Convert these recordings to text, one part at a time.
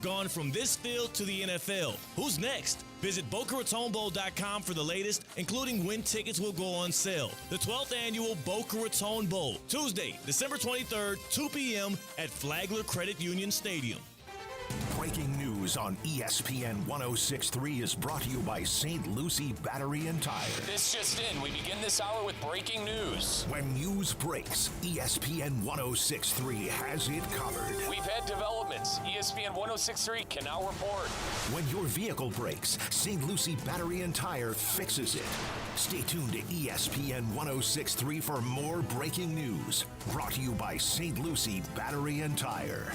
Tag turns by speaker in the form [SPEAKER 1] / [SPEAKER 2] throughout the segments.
[SPEAKER 1] Gone from this field to the NFL. Who's next? Visit BocaRatonBowl.com for the latest, including when tickets will go on sale. The 12th annual Boca Raton Bowl, Tuesday, December 23rd, 2 p.m. at Flagler Credit Union Stadium.
[SPEAKER 2] Breaking news on ESPN 106.3 is brought to you by St. Lucie Battery and Tire.
[SPEAKER 3] This just in. We begin this hour with breaking news.
[SPEAKER 2] When news breaks, ESPN 106.3 has it covered.
[SPEAKER 3] We've had developments. ESPN 106.3 can now report.
[SPEAKER 2] When your vehicle breaks, St. Lucie Battery and Tire fixes it. Stay tuned to ESPN 106.3 for more breaking news. Brought to you by St. Lucie Battery and Tire.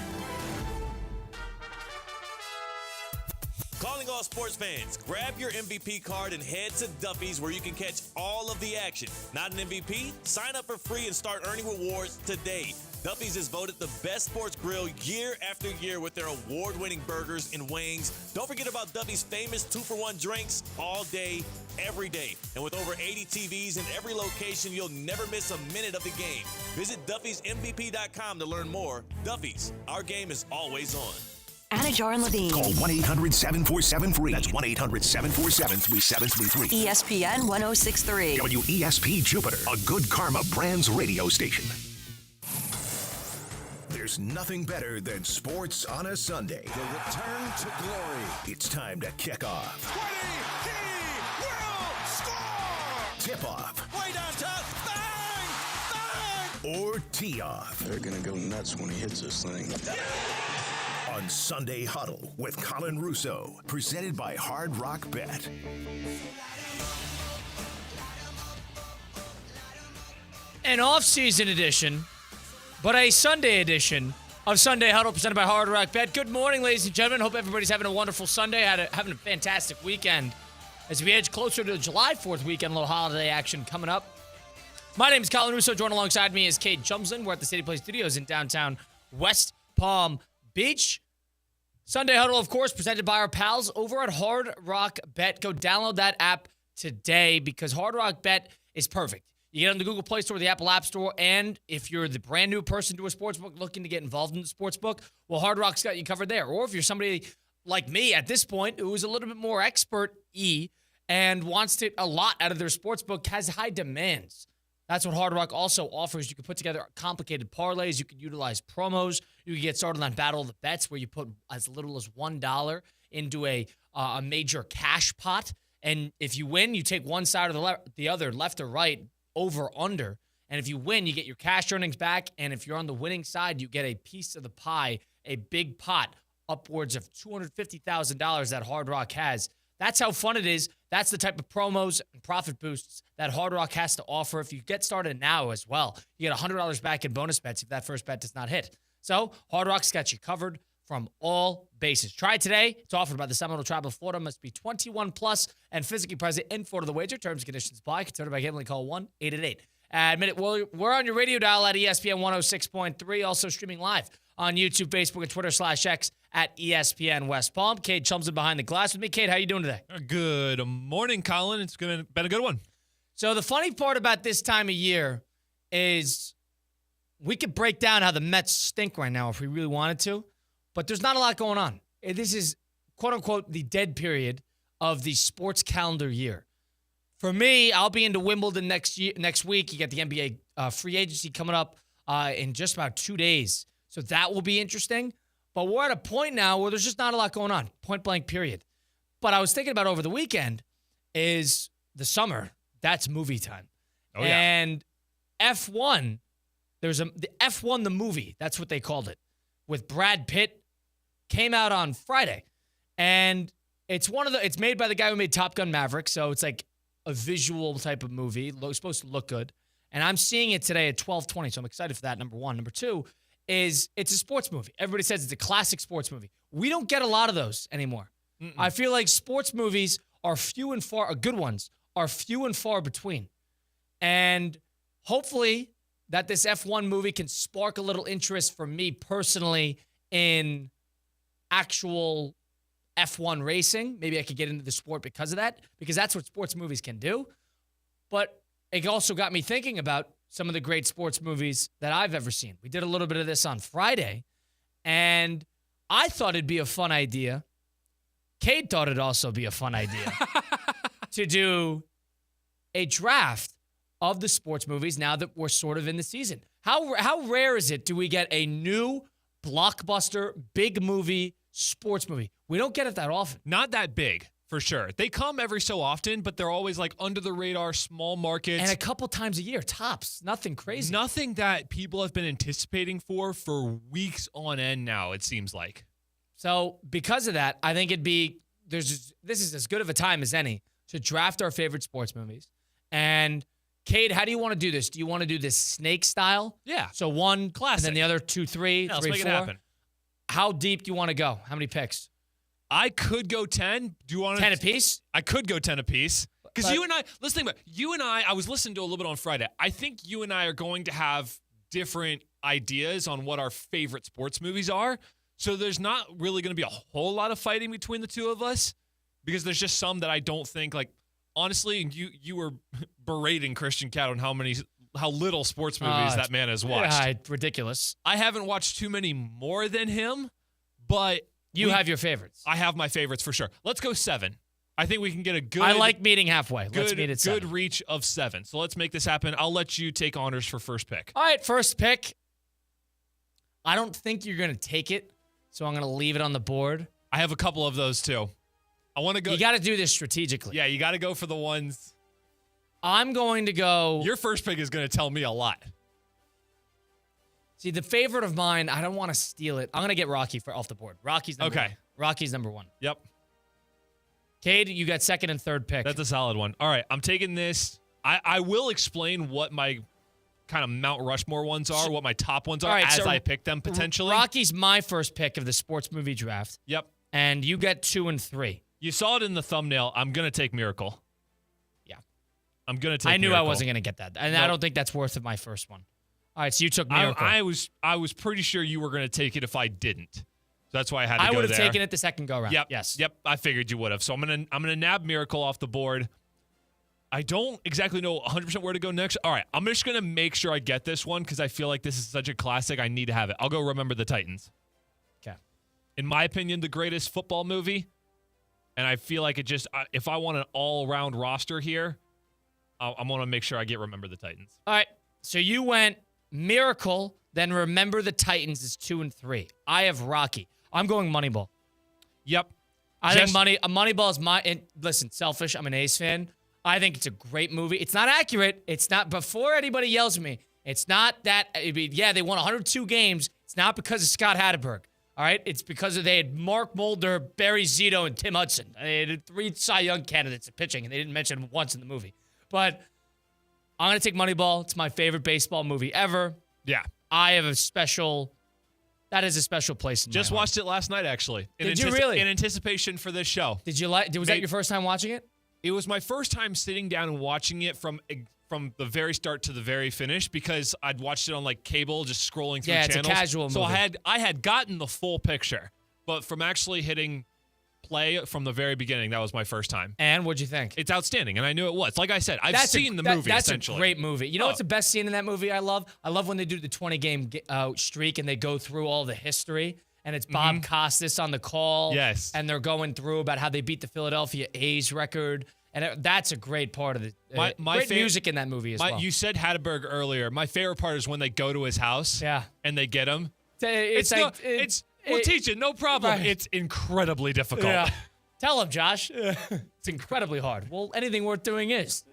[SPEAKER 1] Calling all sports fans, grab your MVP card and head to Duffy's where you can catch all of the action. Not an MVP? Sign up for free and start earning rewards today. Duffy's is voted the best sports grill year after year with their award-winning burgers and wings. Don't forget about Duffy's famous 2-for-1 drinks all day, every day. And with over 80 TVs in every location, you'll never miss a minute of the game. Visit Duffy'sMVP.com to learn more. Duffy's, our game is always on.
[SPEAKER 4] Anajar and Levine.
[SPEAKER 2] Call 1-800-747-FREE. That's 1-800-747-3733.
[SPEAKER 4] ESPN 106.3.
[SPEAKER 2] WESP Jupiter, a Good Karma Brands radio station. There's nothing better than sports on a Sunday.
[SPEAKER 5] The return to glory.
[SPEAKER 2] It's time to kick off.
[SPEAKER 5] 20, he will score!
[SPEAKER 2] Tip off.
[SPEAKER 5] Way down top, bang, bang!
[SPEAKER 2] Or tee off.
[SPEAKER 6] They're gonna go nuts when he hits this thing.
[SPEAKER 2] On Sunday Huddle with Colin Russo, presented by Hard Rock Bet.
[SPEAKER 7] An off-season edition, but a Sunday edition of Sunday Huddle presented by Hard Rock Bet. Good morning, ladies and gentlemen. Hope everybody's having a wonderful Sunday, having a fantastic weekend. As we edge closer to the July 4th weekend, a little holiday action coming up. My name is Colin Russo. Joined alongside me is Cade Chumslin. We're at the City Place Studios in downtown West Palm Beach. Sunday Huddle, of course, presented by our pals over at Hard Rock Bet. Go download that app today because Hard Rock Bet is perfect. You get on the Google Play Store, the Apple App Store, and if you're the brand new person to a sportsbook looking to get involved in the sportsbook, well, Hard Rock's got you covered there. Or if you're somebody like me at this point who is a little bit more expert-y and wants to a lot out of their sportsbook, has high demands. That's what Hard Rock also offers. You can put together complicated parlays. You can utilize promos. You can get started on Battle of the Bets where you put as little as $1 into a major cash pot. And if you win, you take one side or the other, left or right, over, under. And if you win, you get your cash earnings back. And if you're on the winning side, you get a piece of the pie, a big pot, upwards of $250,000 that Hard Rock has. That's how fun it is. That's the type of promos and profit boosts that Hard Rock has to offer. If you get started now as well, you get $100 back in bonus bets if that first bet does not hit. So Hard Rock's got you covered from all bases. Try it today. It's offered by the Seminole Tribe of Florida. Must be 21 plus and physically present in Florida. The wager terms and conditions apply. Considered by gambling. Call 1-888. Admit it. We're on your radio dial at ESPN 106.3. Also streaming live on YouTube, Facebook, and Twitter /X at ESPN West Palm. Cade Chumslin behind the glass with me. Cade, how you doing today?
[SPEAKER 8] Good morning, Colin. It's been a good one.
[SPEAKER 7] So the funny part about this time of year is we could break down how the Mets stink right now if we really wanted to, but there's not a lot going on. This is, quote-unquote, the dead period of the sports calendar year. For me, I'll be into Wimbledon next week. You got the NBA free agency coming up in just about 2 days. So that will be interesting. But we're at a point now where there's just not a lot going on. Point blank, period. But I was thinking about over the weekend is the summer. That's movie time.
[SPEAKER 8] Oh, yeah.
[SPEAKER 7] And F1, the F1 the movie, that's what they called it, with Brad Pitt, came out on Friday. And it's made by the guy who made Top Gun Maverick, so it's like a visual type of movie. It's supposed to look good. And I'm seeing it today at 12:20, so I'm excited for that, number one. Number two is it's a sports movie. Everybody says it's a classic sports movie. We don't get a lot of those anymore. I feel like sports movies are good ones are few and far between. And hopefully that this F1 movie can spark a little interest for me personally in actual F1 racing. Maybe I could get into the sport because of that, because that's what sports movies can do. But it also got me thinking about some of the great sports movies that I've ever seen. We did a little bit of this on Friday, and I thought it'd be a fun idea. Cade thought it'd also be a fun idea to do a draft of the sports movies now that we're sort of in the season. How rare is it do we get a new blockbuster, big movie, sports movie? We don't get it that often.
[SPEAKER 8] Not that big, for sure. They come every so often, but they're always like under the radar, small markets.
[SPEAKER 7] And a couple times a year, tops. Nothing crazy.
[SPEAKER 8] Nothing that people have been anticipating for weeks on end now, it seems like.
[SPEAKER 7] So because of that, I think this is as good of a time as any to draft our favorite sports movies. And Cade, how do you want to do this? Do you want to do this snake style?
[SPEAKER 8] Yeah.
[SPEAKER 7] So one,
[SPEAKER 8] classic.
[SPEAKER 7] and then the other 2, 3,
[SPEAKER 8] Yeah, let's
[SPEAKER 7] 3,
[SPEAKER 8] make
[SPEAKER 7] 4.
[SPEAKER 8] it happen.
[SPEAKER 7] How deep do you want to go? How many picks?
[SPEAKER 8] I could go 10. Do you want
[SPEAKER 7] 10 apiece?
[SPEAKER 8] I could go 10 apiece. Because
[SPEAKER 7] But-
[SPEAKER 8] you and I, let's think about it. You and I was listening to a little bit on Friday. I think you and I are going to have different ideas on what our favorite sports movies are. So there's not really going to be a whole lot of fighting between the two of us because there's just some that I don't think, like, honestly, you were berating Christian Cat on how little sports movies that man has watched.
[SPEAKER 7] Yeah, ridiculous.
[SPEAKER 8] I haven't watched too many more than him, but
[SPEAKER 7] You have your favorites.
[SPEAKER 8] I have my favorites for sure. Let's go 7. I think we can get a good.
[SPEAKER 7] I like meeting halfway. Let's meet at 7.
[SPEAKER 8] Good reach of 7. So let's make this happen. I'll let you take honors for first pick.
[SPEAKER 7] All right, first pick. I don't think you're going to take it, so I'm going to leave it on the board.
[SPEAKER 8] I have a couple of those too. I want to go.
[SPEAKER 7] You got to do this strategically.
[SPEAKER 8] Yeah, you got to go for the ones.
[SPEAKER 7] I'm going to go.
[SPEAKER 8] Your first pick is going to tell me a lot.
[SPEAKER 7] See, the favorite of mine, I don't want to steal it. I'm going to get Rocky off the board. Rocky's number
[SPEAKER 8] Okay.
[SPEAKER 7] one. Rocky's number 1.
[SPEAKER 8] Yep.
[SPEAKER 7] Cade, you got second and third pick.
[SPEAKER 8] That's a solid one. All right, I'm taking this. I will explain what my kind of Mount Rushmore ones are, what my top ones are
[SPEAKER 7] All right,
[SPEAKER 8] as
[SPEAKER 7] so
[SPEAKER 8] I pick them potentially.
[SPEAKER 7] Rocky's my first pick of the sports movie draft.
[SPEAKER 8] Yep.
[SPEAKER 7] And you get 2 and 3.
[SPEAKER 8] You saw it in the thumbnail. I'm going to take Miracle.
[SPEAKER 7] Yeah.
[SPEAKER 8] I'm going to take
[SPEAKER 7] I knew
[SPEAKER 8] Miracle.
[SPEAKER 7] I wasn't going to get that. And I
[SPEAKER 8] Nope.
[SPEAKER 7] don't think that's worth it, my first one. All right, so you took Miracle.
[SPEAKER 8] I was pretty sure you were going to take it if I didn't. So that's why I had to go there.
[SPEAKER 7] I would have taken it the second go round.
[SPEAKER 8] Yep.
[SPEAKER 7] Yes.
[SPEAKER 8] Yep. I figured you would have. So I'm gonna nab Miracle off the board. I don't exactly know 100% where to go next. All right. I'm just gonna make sure I get this one because I feel like this is such a classic. I need to have it. I'll go Remember the Titans.
[SPEAKER 7] Okay.
[SPEAKER 8] In my opinion, the greatest football movie. And I feel like it just if I want an all-around roster here, I'm gonna make sure I get Remember the Titans.
[SPEAKER 7] All right. So you went Miracle, then Remember the Titans is 2 and 3. I have Rocky. I'm going Moneyball.
[SPEAKER 8] Yep.
[SPEAKER 7] I think Moneyball is my. And listen, selfish. I'm an A's fan. I think it's a great movie. It's not accurate. It's not. Before anybody yells at me, it's not that. Yeah, they won 102 games. It's not because of Scott Hatteberg. All right, it's because they had Mark Mulder, Barry Zito, and Tim Hudson. They had 3 Cy Young candidates at pitching, and they didn't mention them once in the movie. But I'm gonna take Moneyball. It's my favorite baseball movie ever.
[SPEAKER 8] Yeah.
[SPEAKER 7] I have a special. That is a special place in
[SPEAKER 8] Just
[SPEAKER 7] my heart.
[SPEAKER 8] watched it last night, actually.
[SPEAKER 7] Did you really?
[SPEAKER 8] In anticipation for this show.
[SPEAKER 7] Did you like? Was that your first time watching it?
[SPEAKER 8] It was my first time sitting down and watching it from the very start to the very finish because I'd watched it on like cable, just scrolling through channels.
[SPEAKER 7] Yeah, it's a casual
[SPEAKER 8] so
[SPEAKER 7] movie.
[SPEAKER 8] I had gotten the full picture, but from actually hitting play from the very beginning, that was my first time.
[SPEAKER 7] And what'd you think?
[SPEAKER 8] It's outstanding, and I knew it was. Like I said, I've seen the movie.
[SPEAKER 7] That's
[SPEAKER 8] essentially
[SPEAKER 7] a great movie. You know what's the best scene in that movie? I love when they do the 20-game streak and they go through all the history. And it's Bob Costas on the call.
[SPEAKER 8] Yes.
[SPEAKER 7] And they're going through about how they beat the Philadelphia A's record. And that's a great part of the great music in that movie as well.
[SPEAKER 8] You said Hatteberg earlier. My favorite part is when they go to his house.
[SPEAKER 7] Yeah.
[SPEAKER 8] And they get him.
[SPEAKER 7] We'll
[SPEAKER 8] teach it, no problem.
[SPEAKER 7] Right.
[SPEAKER 8] It's incredibly difficult.
[SPEAKER 7] Yeah. Tell him, Josh. It's incredibly hard. Well, anything worth doing is.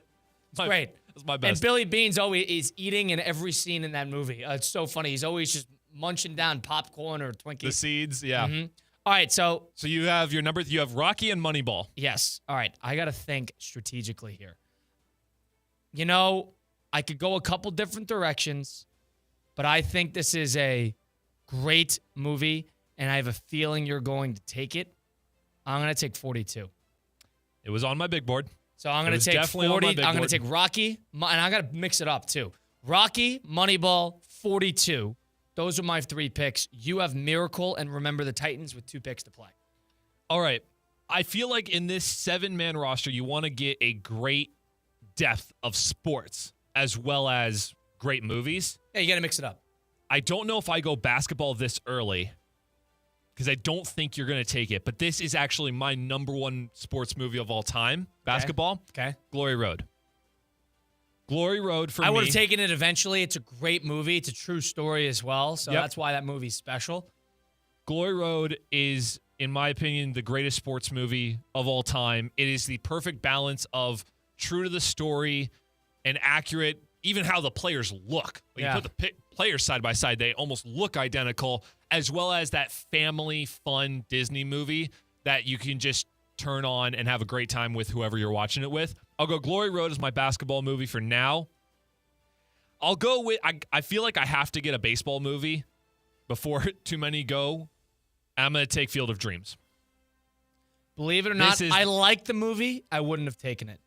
[SPEAKER 7] It's great.
[SPEAKER 8] That's my best.
[SPEAKER 7] And Billy Bean's always is eating in every scene in that movie. It's so funny. He's always just munching down popcorn or Twinkies.
[SPEAKER 8] The seeds, yeah.
[SPEAKER 7] Mm-hmm. All right, so
[SPEAKER 8] you have your number. You have Rocky and Moneyball.
[SPEAKER 7] yes. All right, I got to think strategically here. You know, I could go a couple different directions, but I think this is a great movie, and I have a feeling you're going to take it. I'm going to take 42.
[SPEAKER 8] It was on my big board.
[SPEAKER 7] So I'm going to take 40. I'm going to take Rocky, and I got to mix it up too. Rocky, Moneyball, 42. Those are my 3 picks. You have Miracle and Remember the Titans with 2 picks to play.
[SPEAKER 8] All right. I feel like in this 7-man roster, you want to get a great depth of sports as well as great movies.
[SPEAKER 7] Yeah, you got to mix it up.
[SPEAKER 8] I don't know if I go basketball this early. because I don't think you're going to take it, but this is actually my number one sports movie of all time, basketball.
[SPEAKER 7] Okay.
[SPEAKER 8] Glory Road. Glory Road for me.
[SPEAKER 7] I would have taken it eventually. It's a great movie. It's a true story as well, so
[SPEAKER 8] Yep.
[SPEAKER 7] that's why that movie's special.
[SPEAKER 8] Glory Road is, in my opinion, the greatest sports movie of all time. It is the perfect balance of true to the story and accurate, even how the players look. When you put the players side by side, they almost look identical, as well as that family fun Disney movie that you can just turn on and have a great time with whoever you're watching it with. I'll go Glory Road as my basketball movie for now. I'll go with, I feel like I have to get a baseball movie before too many go. I'm going to take Field of Dreams.
[SPEAKER 7] Believe it or not, I like the movie. I wouldn't have taken it.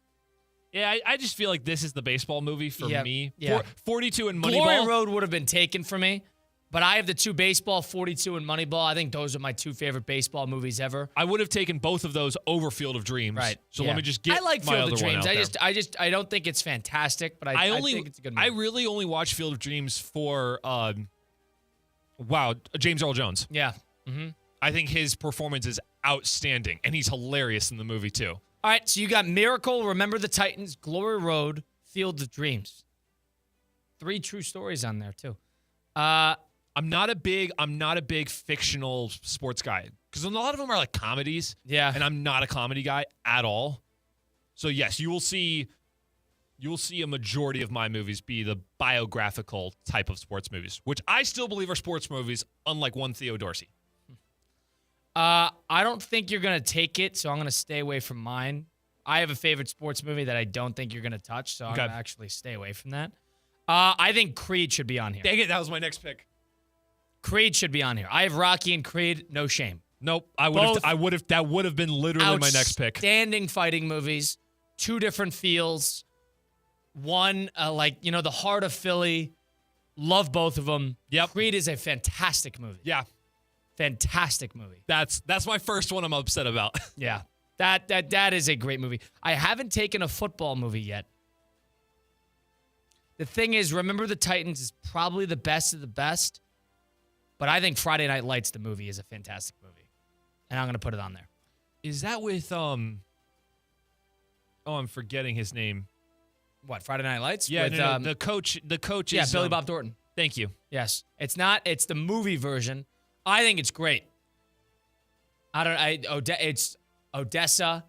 [SPEAKER 8] Yeah, I just feel like this is the baseball movie for me.
[SPEAKER 7] Yeah.
[SPEAKER 8] 42 and Moneyball.
[SPEAKER 7] Glory Road would have been taken for me, but I have the two baseball, 42 and Moneyball. I think those are my two favorite baseball movies ever.
[SPEAKER 8] I would have taken both of those over Field of Dreams.
[SPEAKER 7] Right.
[SPEAKER 8] So let me just get
[SPEAKER 7] I like
[SPEAKER 8] my
[SPEAKER 7] Field
[SPEAKER 8] other
[SPEAKER 7] of Dreams.
[SPEAKER 8] one out there.
[SPEAKER 7] I don't think it's fantastic, but I think it's a good movie.
[SPEAKER 8] I really only watch Field of Dreams for James Earl Jones.
[SPEAKER 7] Yeah. Mm-hmm.
[SPEAKER 8] I think his performance is outstanding, and he's hilarious in the movie too.
[SPEAKER 7] All right, so you got Miracle, Remember the Titans, Glory Road, Field of Dreams. 3 true stories on there too.
[SPEAKER 8] I'm not a big fictional sports guy because a lot of them are like comedies.
[SPEAKER 7] Yeah,
[SPEAKER 8] and I'm not a comedy guy at all. So yes, you will see a majority of my movies be the biographical type of sports movies, which I still believe are sports movies, unlike one Theo Dorsey.
[SPEAKER 7] I don't think you're going to take it, so I'm going to stay away from mine. I have a favorite sports movie that I don't think you're going to touch, so I'm going to actually stay away from that. I think Creed should be on here.
[SPEAKER 8] Dang it, that was my next pick.
[SPEAKER 7] Creed should be on here. I have Rocky and Creed, no shame.
[SPEAKER 8] Nope, that would have been literally my next pick.
[SPEAKER 7] Outstanding fighting movies, 2 different feels. One, the heart of Philly. Love both of them.
[SPEAKER 8] Yep.
[SPEAKER 7] Creed is a fantastic movie.
[SPEAKER 8] Yeah.
[SPEAKER 7] Fantastic movie.
[SPEAKER 8] That's my first one I'm upset about.
[SPEAKER 7] Yeah. That is a great movie. I haven't taken a football movie yet. The thing is, Remember the Titans is probably the best of the best, but I think Friday Night Lights, the movie, is a fantastic movie. And I'm going to put it on there.
[SPEAKER 8] Is that with I'm forgetting his name.
[SPEAKER 7] What, Friday Night Lights?
[SPEAKER 8] Yeah,
[SPEAKER 7] with,
[SPEAKER 8] the coach is
[SPEAKER 7] Yeah, Billy Bob Thornton.
[SPEAKER 8] Thank you.
[SPEAKER 7] Yes. It's the movie version. I think it's great. It's Odessa,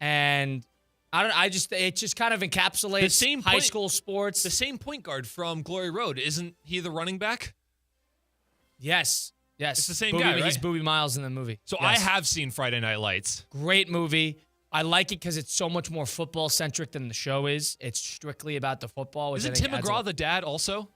[SPEAKER 7] and it just kind of encapsulates high school sports.
[SPEAKER 8] The same point guard from Glory Road, isn't he the running back?
[SPEAKER 7] Yes.
[SPEAKER 8] It's the same guy, right?
[SPEAKER 7] He's Boobie Miles in the movie.
[SPEAKER 8] So
[SPEAKER 7] yes.
[SPEAKER 8] I have seen Friday Night Lights.
[SPEAKER 7] Great movie. I like it because it's so much more football-centric than the show is. It's strictly about the football.
[SPEAKER 8] Isn't Tim McGraw the dad also?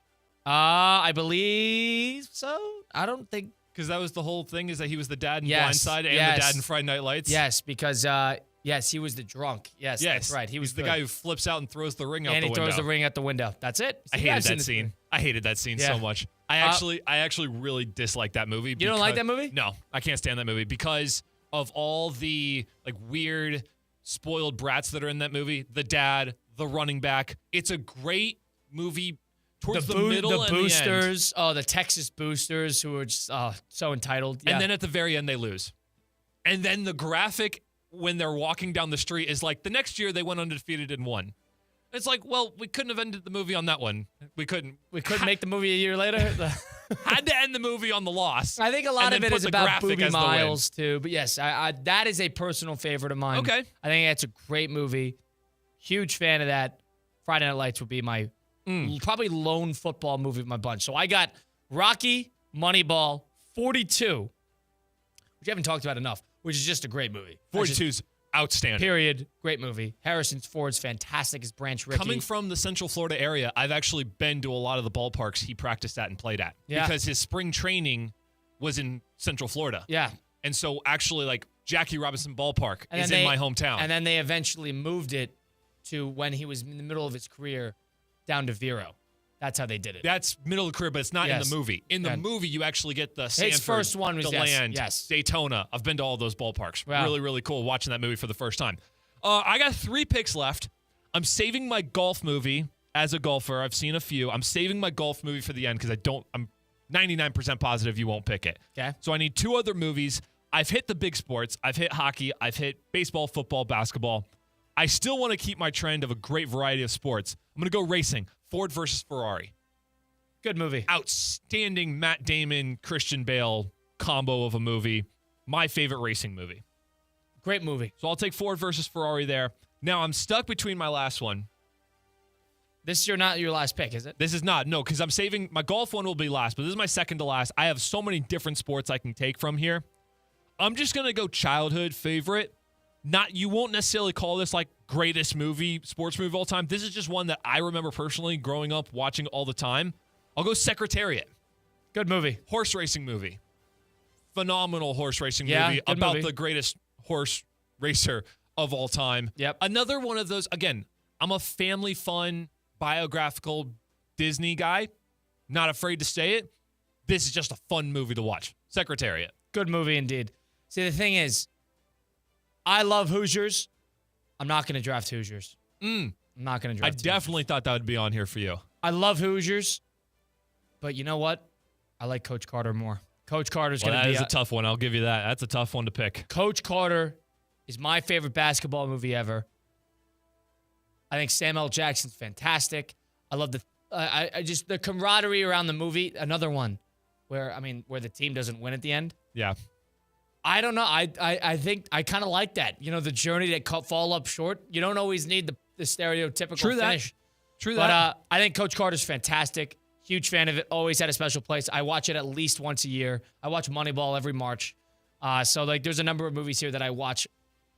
[SPEAKER 7] I believe so. I don't think.
[SPEAKER 8] Because that was the whole thing, is that he was the dad in
[SPEAKER 7] Yes,
[SPEAKER 8] Blindside and
[SPEAKER 7] yes.
[SPEAKER 8] the dad in Friday Night Lights?
[SPEAKER 7] Yes, because he was the drunk. Yes, that's right. He was
[SPEAKER 8] the guy who flips out and throws the ring out the window.
[SPEAKER 7] And he throws the ring out the window. That's it.
[SPEAKER 8] I hated that scene. I hated that scene so much. I actually really dislike that movie.
[SPEAKER 7] You don't like that movie?
[SPEAKER 8] No, I can't stand that movie because of all the weird spoiled brats that are in that movie. The dad, the running back. It's a great movie towards the middle and
[SPEAKER 7] boosters.
[SPEAKER 8] the end.
[SPEAKER 7] The Texas boosters who are just so entitled. Yeah.
[SPEAKER 8] And then at the very end they lose. And then the graphic when they're walking down the street is like the next year they went undefeated and won. It's like, well, we couldn't have ended the movie on that one. We couldn't.
[SPEAKER 7] We couldn't make the movie a year later.
[SPEAKER 8] Had to end the movie on the loss.
[SPEAKER 7] I think a lot of it is about Boobie Miles too. But yes, that is a personal favorite of mine.
[SPEAKER 8] Okay.
[SPEAKER 7] I think that's a great movie. Huge fan of that. Friday Night Lights would be my probably lone football movie of my bunch. So I got Rocky, Moneyball, 42, which I haven't talked about enough, which is just a great movie.
[SPEAKER 8] 42's outstanding.
[SPEAKER 7] Period. Great movie. Harrison Ford's fantastic as Branch Rickey.
[SPEAKER 8] Coming from the Central Florida area, I've actually been to a lot of the ballparks he practiced at and played at.
[SPEAKER 7] Yeah.
[SPEAKER 8] Because his spring training was in Central Florida.
[SPEAKER 7] Yeah.
[SPEAKER 8] And so actually Jackie Robinson Ballpark is in my hometown.
[SPEAKER 7] And then they eventually moved it to when he was in the middle of his career down to Vero. That's how they did it.
[SPEAKER 8] That's middle of the career, but it's not in the movie. In the movie, you actually get the Sanford,
[SPEAKER 7] his first one was
[SPEAKER 8] DeLand,
[SPEAKER 7] yes.
[SPEAKER 8] Daytona. I've been to all those ballparks.
[SPEAKER 7] Wow.
[SPEAKER 8] Really, really cool watching that movie for the first time. I got 3 picks left. I'm saving my golf movie as a golfer. I've seen a few. I'm saving my golf movie for the end because I'm 99% positive you won't pick it.
[SPEAKER 7] Okay.
[SPEAKER 8] So I need 2 other movies. I've hit the big sports. I've hit hockey. I've hit baseball, football, basketball. I still want to keep my trend of a great variety of sports. I'm going to go racing. Ford versus Ferrari.
[SPEAKER 7] Good movie.
[SPEAKER 8] Outstanding Matt Damon, Christian Bale combo of a movie. My favorite racing movie.
[SPEAKER 7] Great movie.
[SPEAKER 8] So I'll take Ford versus Ferrari there. Now I'm stuck between my last one.
[SPEAKER 7] This is not your last pick, is it?
[SPEAKER 8] This is not. No, because I'm saving. My golf one will be last, but this is my second to last. I have so many different sports I can take from here. I'm just going to go childhood favorite. You won't necessarily call this like greatest movie, sports movie of all time. This is just one that I remember personally growing up watching all the time. I'll go Secretariat.
[SPEAKER 7] Good movie.
[SPEAKER 8] Horse racing movie. Phenomenal horse racing
[SPEAKER 7] Yeah,
[SPEAKER 8] movie
[SPEAKER 7] good
[SPEAKER 8] about
[SPEAKER 7] movie.
[SPEAKER 8] the greatest horse racer of all time.
[SPEAKER 7] Yep.
[SPEAKER 8] Another one of those, again, I'm a family fun, biographical Disney guy. Not afraid to say it. This is just a fun movie to watch. Secretariat.
[SPEAKER 7] Good movie indeed. See, the thing is, I love Hoosiers. I'm not going to draft Hoosiers. I'm not going to
[SPEAKER 8] I
[SPEAKER 7] draft Hoosiers.
[SPEAKER 8] definitely thought that would be on here for you.
[SPEAKER 7] I love Hoosiers, but you know what? I like Coach Carter more. Coach Carter's going to
[SPEAKER 8] That
[SPEAKER 7] be
[SPEAKER 8] is a tough one. I'll give you that. That's a tough one to pick.
[SPEAKER 7] Coach Carter is my favorite basketball movie ever. I think Samuel L. Jackson's fantastic. I love I just the camaraderie around the movie. Another one where the team doesn't win at the end.
[SPEAKER 8] Yeah.
[SPEAKER 7] I don't know. I think I kind of like that. You know, the journey that fall up short. You don't always need the stereotypical finish.
[SPEAKER 8] True
[SPEAKER 7] But
[SPEAKER 8] that.
[SPEAKER 7] I think Coach Carter's fantastic. Huge fan of it. Always had a special place. I watch it at least once a year. I watch Moneyball every March. So there's a number of movies here that I watch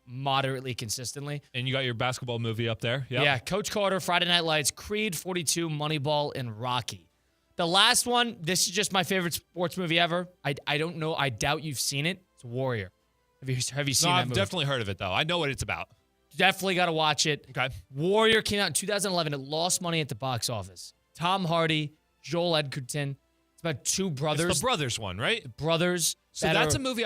[SPEAKER 7] moderately consistently.
[SPEAKER 8] And you got your basketball movie up there. Yep.
[SPEAKER 7] Yeah, Coach Carter, Friday Night Lights, Creed 42, Moneyball, and Rocky. The last one, this is just my favorite sports movie ever. I don't know. I doubt you've seen it. It's Warrior. Have you seen that
[SPEAKER 8] I've
[SPEAKER 7] movie?
[SPEAKER 8] definitely heard of it, though. I know what it's about.
[SPEAKER 7] Definitely got to watch it.
[SPEAKER 8] Okay.
[SPEAKER 7] Warrior came out in 2011. It lost money at the box office. Tom Hardy, Joel Edgerton. It's about 2 brothers.
[SPEAKER 8] It's the brothers one, right?
[SPEAKER 7] Brothers.
[SPEAKER 8] So
[SPEAKER 7] that
[SPEAKER 8] that's
[SPEAKER 7] are
[SPEAKER 8] a movie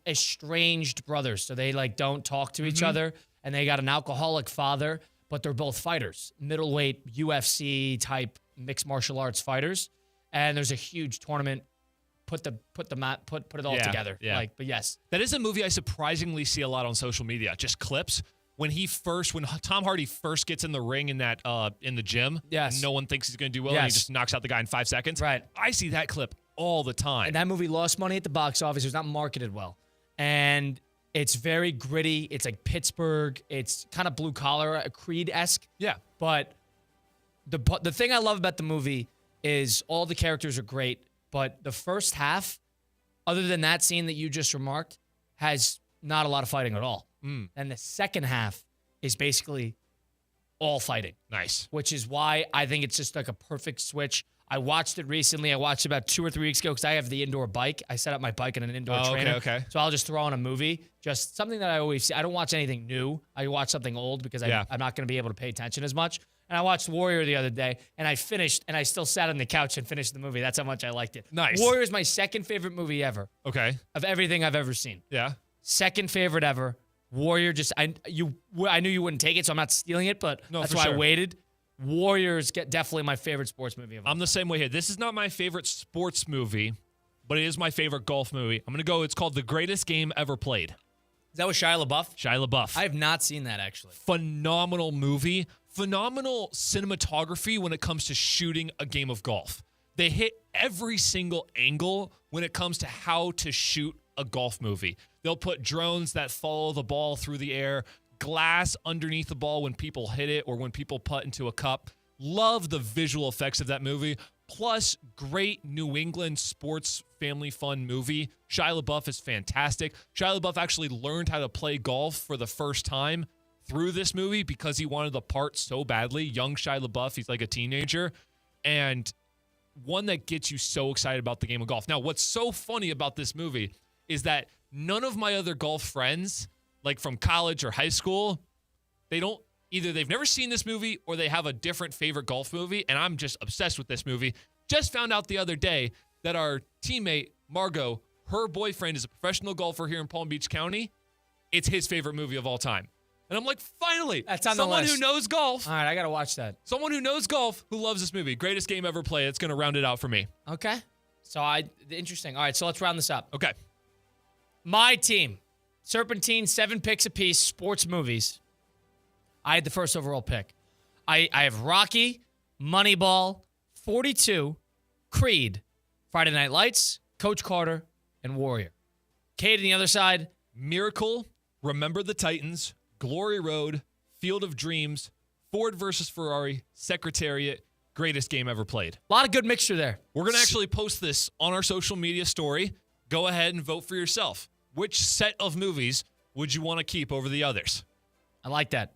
[SPEAKER 7] estranged brothers. So they don't talk to each other, and they got an alcoholic father, but they're both fighters, middleweight UFC type mixed martial arts fighters. And there's a huge tournament. Put it all together.
[SPEAKER 8] Yeah.
[SPEAKER 7] But yes.
[SPEAKER 8] That is a movie I surprisingly see a lot on social media. Just clips. When Tom Hardy first gets in the ring in that in the gym,
[SPEAKER 7] Yes.
[SPEAKER 8] and no one thinks he's going to do well, and he just knocks out the guy in 5 seconds.
[SPEAKER 7] Right.
[SPEAKER 8] I see that clip all the time.
[SPEAKER 7] And that movie lost money at the box office. It was not marketed well. And it's very gritty. It's like Pittsburgh. It's kind of blue collar, Creed-esque.
[SPEAKER 8] Yeah.
[SPEAKER 7] But the thing I love about the movie is all the characters are great, but the first half, other than that scene that you just remarked, has not a lot of fighting at all. And the second half is basically all fighting.
[SPEAKER 8] Nice.
[SPEAKER 7] Which is why I think it's just like a perfect switch. I watched it recently. I watched it about 2 or 3 weeks ago because I have the indoor bike. I set up my bike in an indoor trainer.
[SPEAKER 8] Okay.
[SPEAKER 7] So I'll just throw on a movie. Just something that I always see. I don't watch anything new. I watch something old because I'm not going to be able to pay attention as much. And I watched Warrior the other day, and I finished, and I still sat on the couch and finished the movie. That's how much I liked it.
[SPEAKER 8] Nice.
[SPEAKER 7] Warrior is my second favorite movie ever
[SPEAKER 8] Okay.
[SPEAKER 7] of everything I've ever seen.
[SPEAKER 8] Yeah.
[SPEAKER 7] Second favorite ever. Warrior, I knew you wouldn't take it, so I'm not stealing it, but that's
[SPEAKER 8] for
[SPEAKER 7] why
[SPEAKER 8] sure.
[SPEAKER 7] I waited. Warriors definitely my favorite sports movie of all
[SPEAKER 8] I'm the same way here. This is not my favorite sports movie, but it is my favorite golf movie. I'm going to go, it's called The Greatest Game Ever Played.
[SPEAKER 7] Is that with Shia LaBeouf?
[SPEAKER 8] Shia LaBeouf.
[SPEAKER 7] I have not seen that, actually.
[SPEAKER 8] Phenomenal movie. Phenomenal cinematography when it comes to shooting a game of golf. They hit every single angle when it comes to how to shoot a golf movie. They'll put drones that follow the ball through the air, glass underneath the ball when people hit it or when people putt into a cup. Love the visual effects of that movie. Plus, great New England sports family fun movie. Shia LaBeouf is fantastic. Shia LaBeouf actually learned how to play golf for the first time through this movie because he wanted the part so badly. Young Shia LaBeouf, he's like a teenager. And one that gets you so excited about the game of golf. Now, what's so funny about this movie is that none of my other golf friends, like from college or high school, they've never seen this movie or they have a different favorite golf movie, and I'm just obsessed with this movie. Just found out the other day that our teammate, Margot, her boyfriend is a professional golfer here in Palm Beach County. It's his favorite movie of all time. And I'm like, finally,
[SPEAKER 7] That's on the
[SPEAKER 8] someone
[SPEAKER 7] list.
[SPEAKER 8] who knows golf.
[SPEAKER 7] All right, I got to watch that.
[SPEAKER 8] Someone who knows golf, who loves this movie. Greatest game ever played. It's going to round it out for me.
[SPEAKER 7] Okay. Interesting. All right, so let's round this up.
[SPEAKER 8] Okay.
[SPEAKER 7] My team, Serpentine, 7 picks apiece, sports movies. I had the first overall pick. I have Rocky, Moneyball, 42, Creed, Friday Night Lights, Coach Carter, and Warrior. Cade on the other side.
[SPEAKER 8] Miracle, Remember the Titans, Glory Road, Field of Dreams, Ford versus Ferrari, Secretariat, greatest game ever played.
[SPEAKER 7] A lot of good mixture there.
[SPEAKER 8] We're going to actually post this on our social media story. Go ahead and vote for yourself. Which set of movies would you want to keep over the others?
[SPEAKER 7] I like that.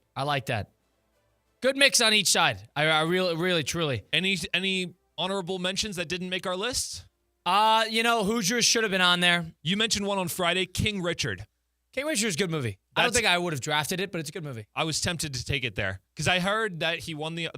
[SPEAKER 7] Good mix on each side. I really, truly.
[SPEAKER 8] Any honorable mentions that didn't make our list?
[SPEAKER 7] Hoosiers should have been on there.
[SPEAKER 8] You mentioned one on Friday, King Richard.
[SPEAKER 7] King Richard is a good movie. I don't think I would have drafted it, but it's a good movie.
[SPEAKER 8] I was tempted to take it there because I heard that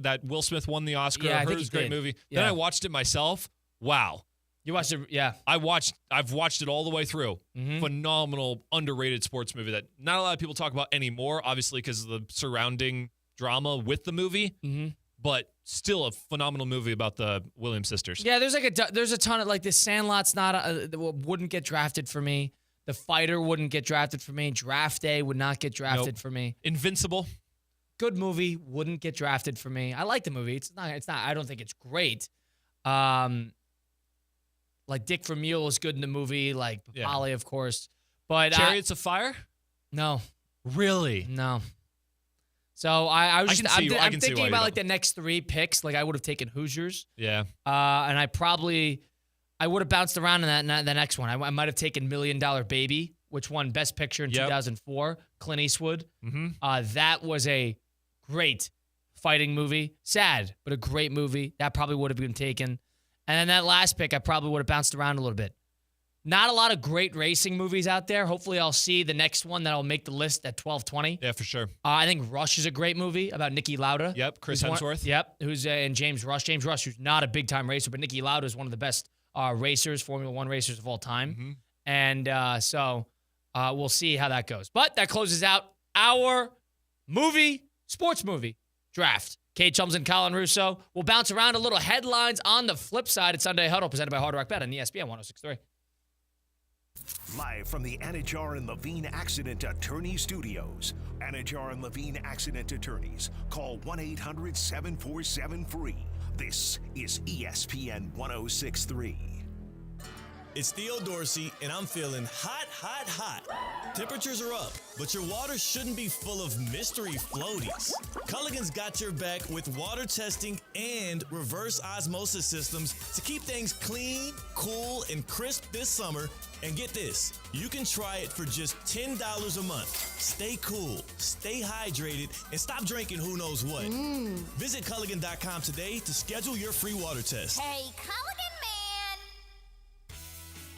[SPEAKER 8] that Will Smith won the Oscar.
[SPEAKER 7] Yeah, I
[SPEAKER 8] heard
[SPEAKER 7] think
[SPEAKER 8] it was
[SPEAKER 7] he
[SPEAKER 8] a great
[SPEAKER 7] did.
[SPEAKER 8] movie.
[SPEAKER 7] Yeah.
[SPEAKER 8] Then I watched it myself. Wow.
[SPEAKER 7] You watched it? Yeah.
[SPEAKER 8] I've watched it all the way through.
[SPEAKER 7] Mm-hmm.
[SPEAKER 8] Phenomenal, underrated sports movie that not a lot of people talk about anymore, obviously because of the surrounding drama with the movie.
[SPEAKER 7] Mm-hmm.
[SPEAKER 8] But still a phenomenal movie about the Williams sisters.
[SPEAKER 7] Yeah, there's a ton of the Sandlot's wouldn't get drafted for me. The Fighter wouldn't get drafted for me. Draft Day would not get drafted for me.
[SPEAKER 8] Invincible.
[SPEAKER 7] Good movie, wouldn't get drafted for me. I like the movie. It's not I don't think it's great. Dick Vermeil is good in the movie, Papali, of course. But
[SPEAKER 8] Chariots of Fire?
[SPEAKER 7] No.
[SPEAKER 8] Really?
[SPEAKER 7] No. So I'm thinking about the next 3 picks. I would have taken Hoosiers.
[SPEAKER 8] Yeah.
[SPEAKER 7] And I would have bounced around in the next one. I might have taken $1 Million Baby, which won Best Picture in 2004. Clint Eastwood.
[SPEAKER 8] Mm-hmm.
[SPEAKER 7] That was a great fighting movie. Sad, but a great movie. That probably would have been taken. And then that last pick, I probably would have bounced around a little bit. Not a lot of great racing movies out there. Hopefully, I'll see the next one that'll make the list at 12:20.
[SPEAKER 8] Yeah, for sure.
[SPEAKER 7] I think Rush is a great movie about Niki Lauda.
[SPEAKER 8] Yep, Chris Hemsworth.
[SPEAKER 7] Who's in James Rush. James Rush, who's not a big-time racer, but Niki Lauda is one of the best racers, Formula One racers of all time.
[SPEAKER 8] Mm-hmm.
[SPEAKER 7] And so we'll see how that goes. But that closes out our sports movie draft. Cade Chums and Colin Russo. We'll bounce around a little headlines on the flip side at Sunday Huddle, presented by Hard Rock Bet on ESPN 106.3.
[SPEAKER 2] Live from the Anajar and Levine Accident Attorney Studios. Anajar and Levine Accident Attorneys. Call 1-800-747-FREE. This is ESPN 106.3.
[SPEAKER 5] It's Theo Dorsey, and I'm feeling hot. Temperatures are up, but your water shouldn't be full of mystery floaties. Culligan's got your back with water testing and reverse osmosis systems to keep things clean, cool, and crisp this summer. And get this, you can try it for just $10 a month. Stay cool, stay hydrated, and stop drinking who knows what. Visit Culligan.com today to schedule your free water test.
[SPEAKER 9] Hey, Culligan man!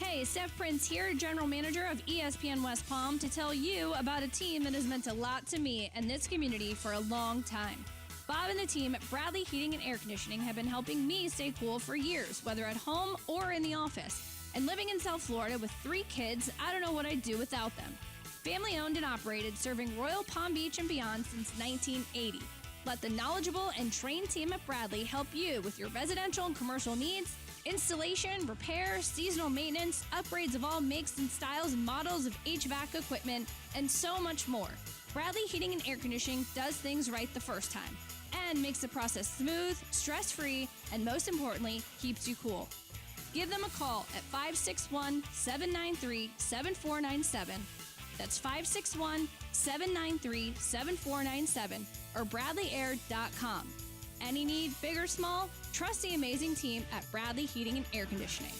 [SPEAKER 10] Hey, Steph Prince here, General Manager of ESPN West Palm, to tell you about a team that has meant a lot to me and this community for a long time. Bob and the team at Bradley Heating and Air Conditioning have been helping me stay cool for years, whether at home or in the office. And living in South Florida with 3 kids, I don't know what I'd do without them. Family owned and operated, serving Royal Palm Beach and beyond since 1980. Let the knowledgeable and trained team at Bradley help you with your residential and commercial needs, installation, repair, seasonal maintenance, upgrades of all makes and styles and models of HVAC equipment, and so much more. Bradley Heating and Air Conditioning does things right the first time and makes the process smooth, stress-free, and most importantly, keeps you cool. Give them a call at 561-793-7497. That's 561-793-7497 or BradleyAir.com. Any need, big or small, trust the amazing team at Bradley Heating and Air Conditioning.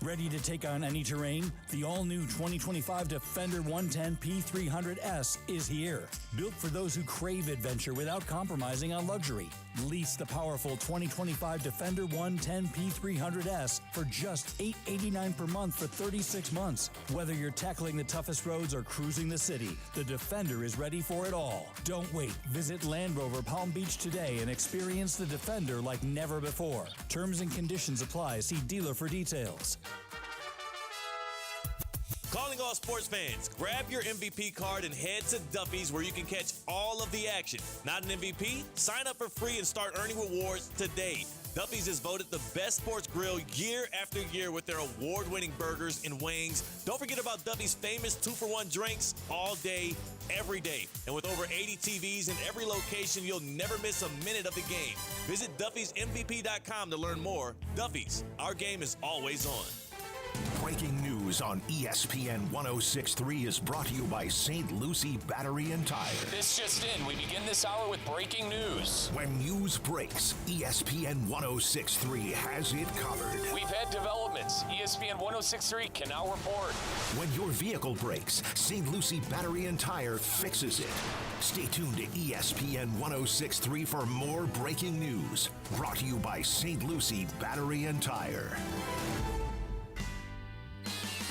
[SPEAKER 11] Ready to take on any terrain? The all-new 2025 Defender 110 P300S is here. Built for those who crave adventure without compromising on luxury. Lease the powerful 2025 Defender 110 P300S for just $889 per month for 36 months. Whether you're tackling the toughest roads or cruising the city, the Defender is ready for it all. Don't wait. Visit Land Rover Palm Beach today and experience the Defender like never before. Terms and conditions apply. See dealer for details.
[SPEAKER 1] Calling all sports fans, grab your MVP card and head to Duffy's where you can catch all of the action. Not an MVP? Sign up for free and start earning rewards today. Duffy's is voted the best sports grill year after year with their award-winning burgers and wings. Don't forget about Duffy's famous 2-for-1 drinks all day, every day. And with over 80 TVs in every location, you'll never miss a minute of the game. Visit Duffy'sMVP.com to learn more. Duffy's, our game is always on.
[SPEAKER 2] Breaking news on ESPN 106.3 is brought to you by St. Lucie Battery and Tire.
[SPEAKER 3] This just in. We begin this hour with breaking news.
[SPEAKER 2] When news breaks, ESPN 106.3 has it covered.
[SPEAKER 3] We've had developments. ESPN 106.3 can now report.
[SPEAKER 2] When your vehicle breaks, St. Lucie Battery and Tire fixes it. Stay tuned to ESPN 106.3 for more breaking news. Brought to you by St. Lucie Battery and Tire.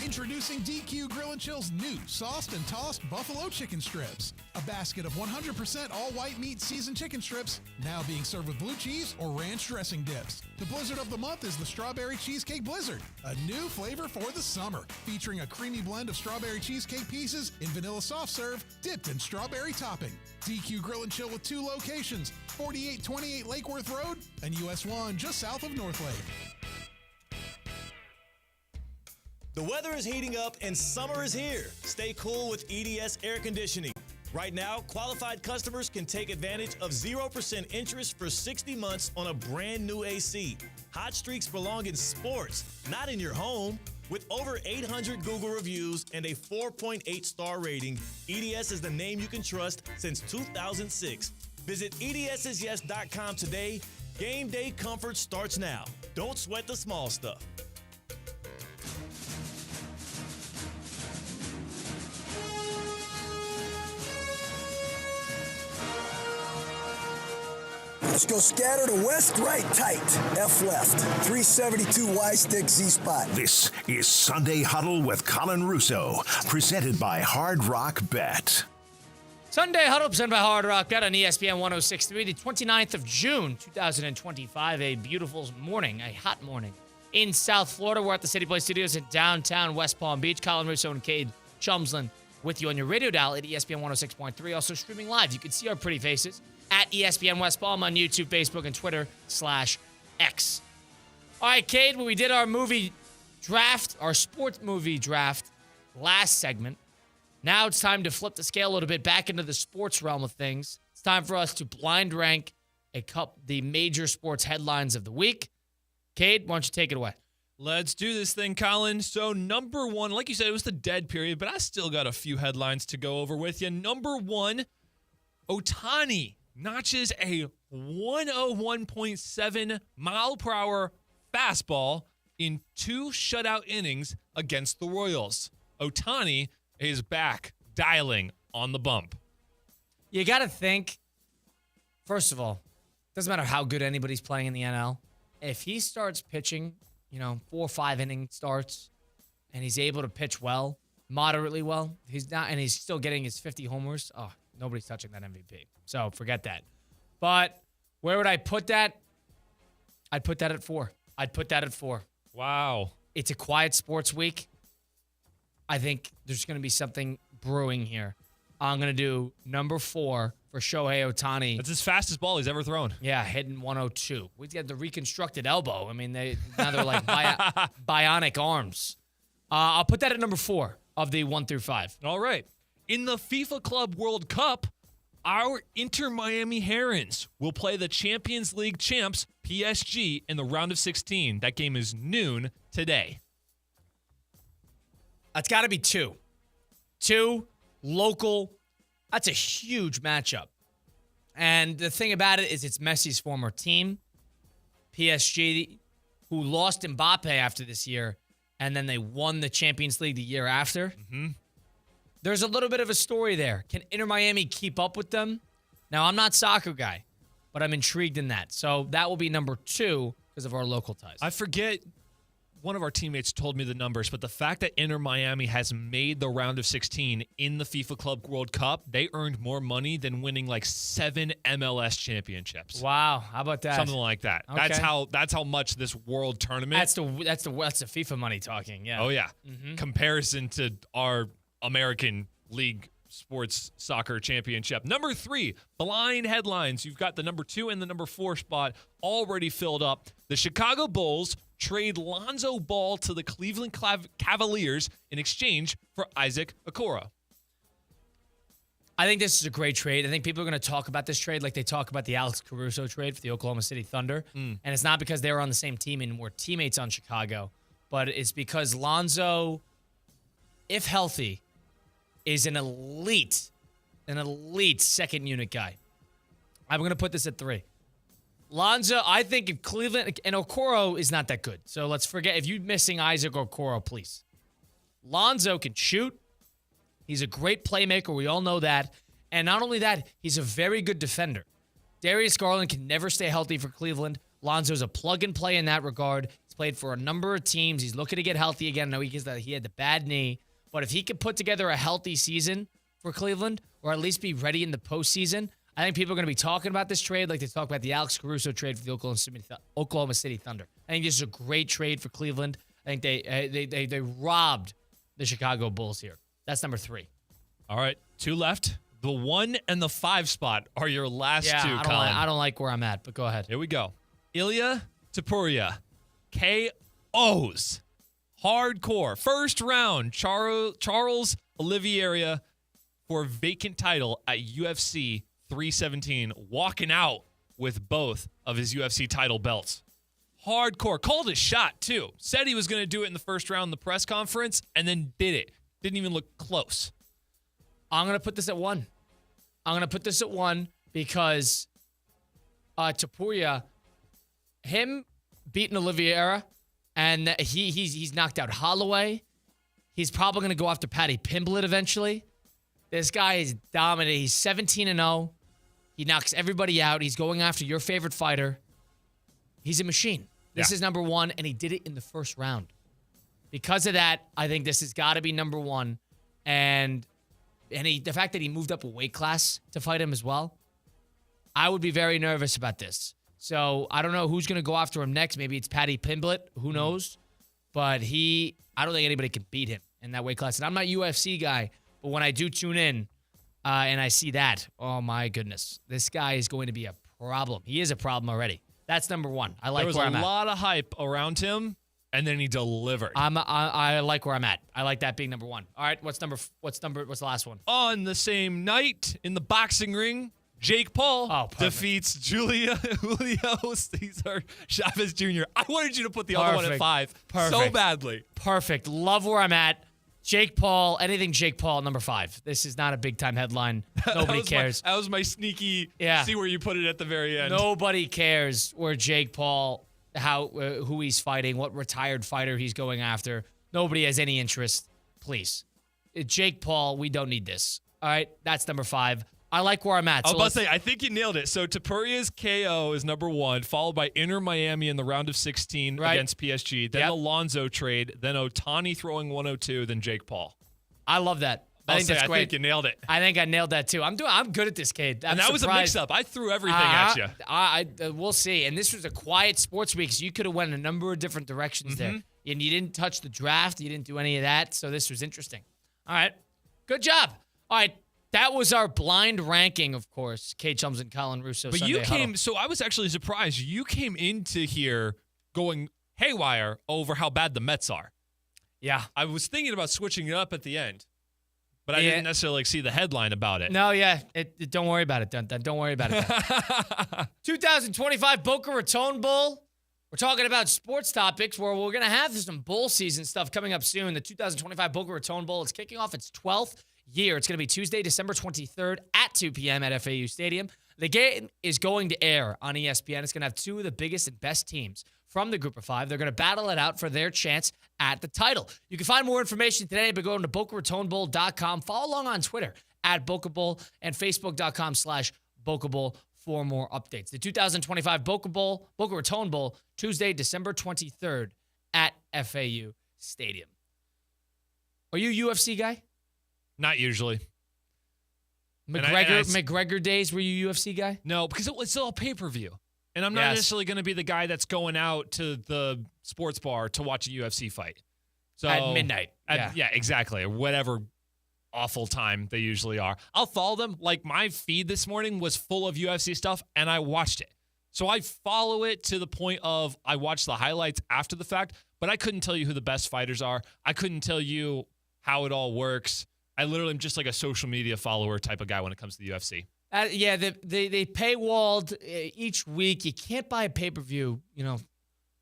[SPEAKER 12] Introducing DQ Grill and Chill's new sauced and tossed buffalo chicken strips. A basket of 100% all-white meat seasoned chicken strips, now being served with blue cheese or ranch dressing dips. The blizzard of the month is the Strawberry Cheesecake Blizzard, a new flavor for the summer, featuring a creamy blend of strawberry cheesecake pieces in vanilla soft serve, dipped in strawberry topping. DQ Grill and Chill with 2 locations, 4828 Lake Worth Road and US 1 just south of North Lake.
[SPEAKER 5] The weather is heating up and summer is here. Stay cool with EDS Air Conditioning. Right now, qualified customers can take advantage of 0% interest for 60 months on a brand new AC. Hot streaks belong in sports, not in your home. With over 800 Google reviews and a 4.8 star rating, EDS is the name you can trust since 2006. Visit EDSIsYes.com today. Game day comfort starts now. Don't sweat the small stuff.
[SPEAKER 13] Let's go scatter to west, right, tight, F left, 372 Y stick, Z spot.
[SPEAKER 2] This is Sunday Huddle with Colin Russo, presented by Hard Rock Bet.
[SPEAKER 7] Sunday Huddle presented by Hard Rock Bet on ESPN 106.3, the 29th of June, 2025. A beautiful morning, a hot morning in South Florida. We're at the City Play Studios in downtown West Palm Beach. Colin Russo and Cade Chumsland with you on your radio dial at ESPN 106.3. Also streaming live. You can see our pretty faces at ESPN West Palm on YouTube, Facebook, and Twitter/X. All right, Cade, when we did our movie draft, our sports movie draft last segment, now it's time to flip the scale a little bit back into the sports realm of things. It's time for us to blind rank the major sports headlines of the week. Cade, why don't you take it away?
[SPEAKER 8] Let's do this thing, Colin. So number one, like you said, it was the dead period, but I still got a few headlines to go over with you. Number one, Ohtani notches a 101.7 mile per hour fastball in 2 shutout innings against the Royals. Ohtani is back dialing on the bump.
[SPEAKER 7] You got to think, first of all, doesn't matter how good anybody's playing in the NL. If he starts pitching, 4 or 5 inning starts, and he's able to pitch well, moderately well, he's still getting his 50 homers. Oh, nobody's touching that MVP. So forget that. But where would I put that? I'd put that at 4.
[SPEAKER 8] Wow.
[SPEAKER 7] It's a quiet sports week. I think there's going to be something brewing here. I'm going to do number 4 for Shohei Ohtani.
[SPEAKER 8] That's his fastest ball he's ever thrown.
[SPEAKER 7] Yeah, hitting 102. We got the reconstructed elbow. I mean, now they're like bionic arms. I'll put that at number 4 of the 1 through 5.
[SPEAKER 8] All right. In the FIFA Club World Cup, our Inter Miami Herons will play the Champions League champs PSG in the round of 16. That game is noon today.
[SPEAKER 7] That's got to be 2. 2 local. That's a huge matchup. And the thing about it is it's Messi's former team, PSG, who lost Mbappe after this year, and then they won the Champions League the year after.
[SPEAKER 8] Mm-hmm.
[SPEAKER 7] There's a little bit of a story there. Can Inter Miami keep up with them? Now, I'm not a soccer guy, but I'm intrigued in that. So that will be number 2 because of our local ties.
[SPEAKER 8] I forget, one of our teammates told me the numbers, but the fact that Inter Miami has made the round of 16 in the FIFA Club World Cup, they earned more money than winning like 7 MLS championships.
[SPEAKER 7] Wow, how about that?
[SPEAKER 8] Something like that.
[SPEAKER 7] Okay.
[SPEAKER 8] That's how much this world tournament.
[SPEAKER 7] That's the FIFA money talking. Yeah.
[SPEAKER 8] Oh yeah.
[SPEAKER 7] Mm-hmm.
[SPEAKER 8] Comparison to our American League sports soccer championship. Number 3, blind headlines. You've got the number 2 and the number 4 spot already filled up. The Chicago Bulls trade Lonzo Ball to the Cleveland Cavaliers in exchange for Isaac Okoro.
[SPEAKER 7] I think this is a great trade. I think people are going to talk about this trade like they talk about the Alex Caruso trade for the Oklahoma City Thunder. And it's not because they were on the same team and were teammates on Chicago, but it's because Lonzo, if healthy, is an elite second unit guy. I'm going to put this at 3. Lonzo, I think if Cleveland, and Okoro is not that good. So let's forget, if you're missing Isaac Okoro, please. Lonzo can shoot. He's a great playmaker. We all know that. And not only that, he's a very good defender. Darius Garland can never stay healthy for Cleveland. Lonzo's a plug and play in that regard. He's played for a number of teams. He's looking to get healthy again. I know he had the bad knee. But if he can put together a healthy season for Cleveland, or at least be ready in the postseason, I think people are going to be talking about this trade like they talk about the Alex Caruso trade for the Oklahoma City Thunder. I think this is a great trade for Cleveland. I think they robbed the Chicago Bulls here. That's number 3.
[SPEAKER 8] All right, 2 left. The 1 and the 5 spot are your last 2, Colin.
[SPEAKER 7] I don't like where I'm at, but go ahead.
[SPEAKER 8] Here we go. Ilya Topuria, KOs. Hardcore. First round, Charles Oliveira for vacant title at UFC 317, walking out with both of his UFC title belts. Hardcore. Called his shot, too. Said he was going to do it in the first round in the press conference, and then did it. Didn't even look close.
[SPEAKER 7] I'm going to put this at 1. I'm going to put this at 1 because Topuria, him beating Oliveira, and he's knocked out Holloway. He's probably going to go after Paddy Pimblett eventually. This guy is dominant. He's 17-0. He knocks everybody out. He's going after your favorite fighter. He's a machine. This is number 1, and he did it in the first round. Because of that, I think this has got to be number 1. And the fact that he moved up a weight class to fight him as well, I would be very nervous about this. So I don't know who's going to go after him next. Maybe it's Paddy Pimblett. Who knows? But I don't think anybody can beat him in that weight class. And I'm not a UFC guy, but when I do tune in and I see that, oh my goodness, this guy is going to be a problem. He is a problem already. That's number 1. I like where I'm at.
[SPEAKER 8] There was a lot of hype around him, and then he delivered.
[SPEAKER 7] I like where I'm at. I like that being number 1. All right, what's the last one?
[SPEAKER 8] On the same night in the boxing ring, Jake Paul defeats Julio Cesar Chavez Jr. I wanted you to put the other one at 5 so badly.
[SPEAKER 7] Perfect. Love where I'm at. Jake Paul, anything Jake Paul, number 5. This is not a big-time headline. Nobody cares.
[SPEAKER 8] That was my sneaky see where you put it at the very end.
[SPEAKER 7] Nobody cares where Jake Paul, who he's fighting, what retired fighter he's going after. Nobody has any interest. Please. Jake Paul, we don't need this. All right, that's number 5. I like where I'm at.
[SPEAKER 8] I was about to say, I think you nailed it. So Topuria's KO is number 1, followed by Inter Miami in the round of 16 against PSG. Then Alonzo trade. Then Ohtani throwing 102. Then Jake Paul.
[SPEAKER 7] I love that. I think that's great.
[SPEAKER 8] I think you nailed it.
[SPEAKER 7] I think I nailed that too. I'm good at this, Cade.
[SPEAKER 8] And that was a mix-up. I threw everything at you.
[SPEAKER 7] We'll see. And this was a quiet sports week, so you could have went a number of different directions there. And you didn't touch the draft. You didn't do any of that. So this was interesting. All right. Good job. All right. That was our blind ranking, of course. Cade Chums and Colin Russo.
[SPEAKER 8] But
[SPEAKER 7] Sunday
[SPEAKER 8] you came,
[SPEAKER 7] Huddle.
[SPEAKER 8] so I was actually surprised. You came into here going haywire over how bad the Mets are.
[SPEAKER 7] Yeah.
[SPEAKER 8] I was thinking about switching it up at the end, but I didn't necessarily see the headline about it.
[SPEAKER 7] No, don't worry about it. Don't worry about it. 2025 Boca Raton Bowl. We're talking about sports topics where we're going to have some bowl season stuff coming up soon. The 2025 Boca Raton Bowl is kicking off its 12th year. It's going to be Tuesday, December 23rd at 2 p.m. at FAU Stadium. The game is going to air on ESPN. It's going to have 2 of the biggest and best teams from the group of 5. They're going to battle it out for their chance at the title. You can find more information today by going to BocaRatonBowl.com. Follow along on Twitter at Boca Bowl and Facebook.com/Boca Bowl for more updates. The 2025 Boca Raton Bowl, Tuesday, December 23rd at FAU Stadium. Are you a UFC guy?
[SPEAKER 8] Not usually.
[SPEAKER 7] McGregor days, were you a UFC guy?
[SPEAKER 8] No, because it's all pay-per-view. And I'm not necessarily going to be the guy that's going out to the sports bar to watch a UFC fight. So
[SPEAKER 7] at midnight.
[SPEAKER 8] Yeah, exactly. Or whatever awful time they usually are. I'll follow them. Like my feed this morning was full of UFC stuff, and I watched it. So I follow it to the point of I watch the highlights after the fact, but I couldn't tell you who the best fighters are. I couldn't tell you how it all works. I literally am just like a social media follower type of guy when it comes to the UFC.
[SPEAKER 7] Yeah, they paywalled each week. You can't buy a pay-per-view,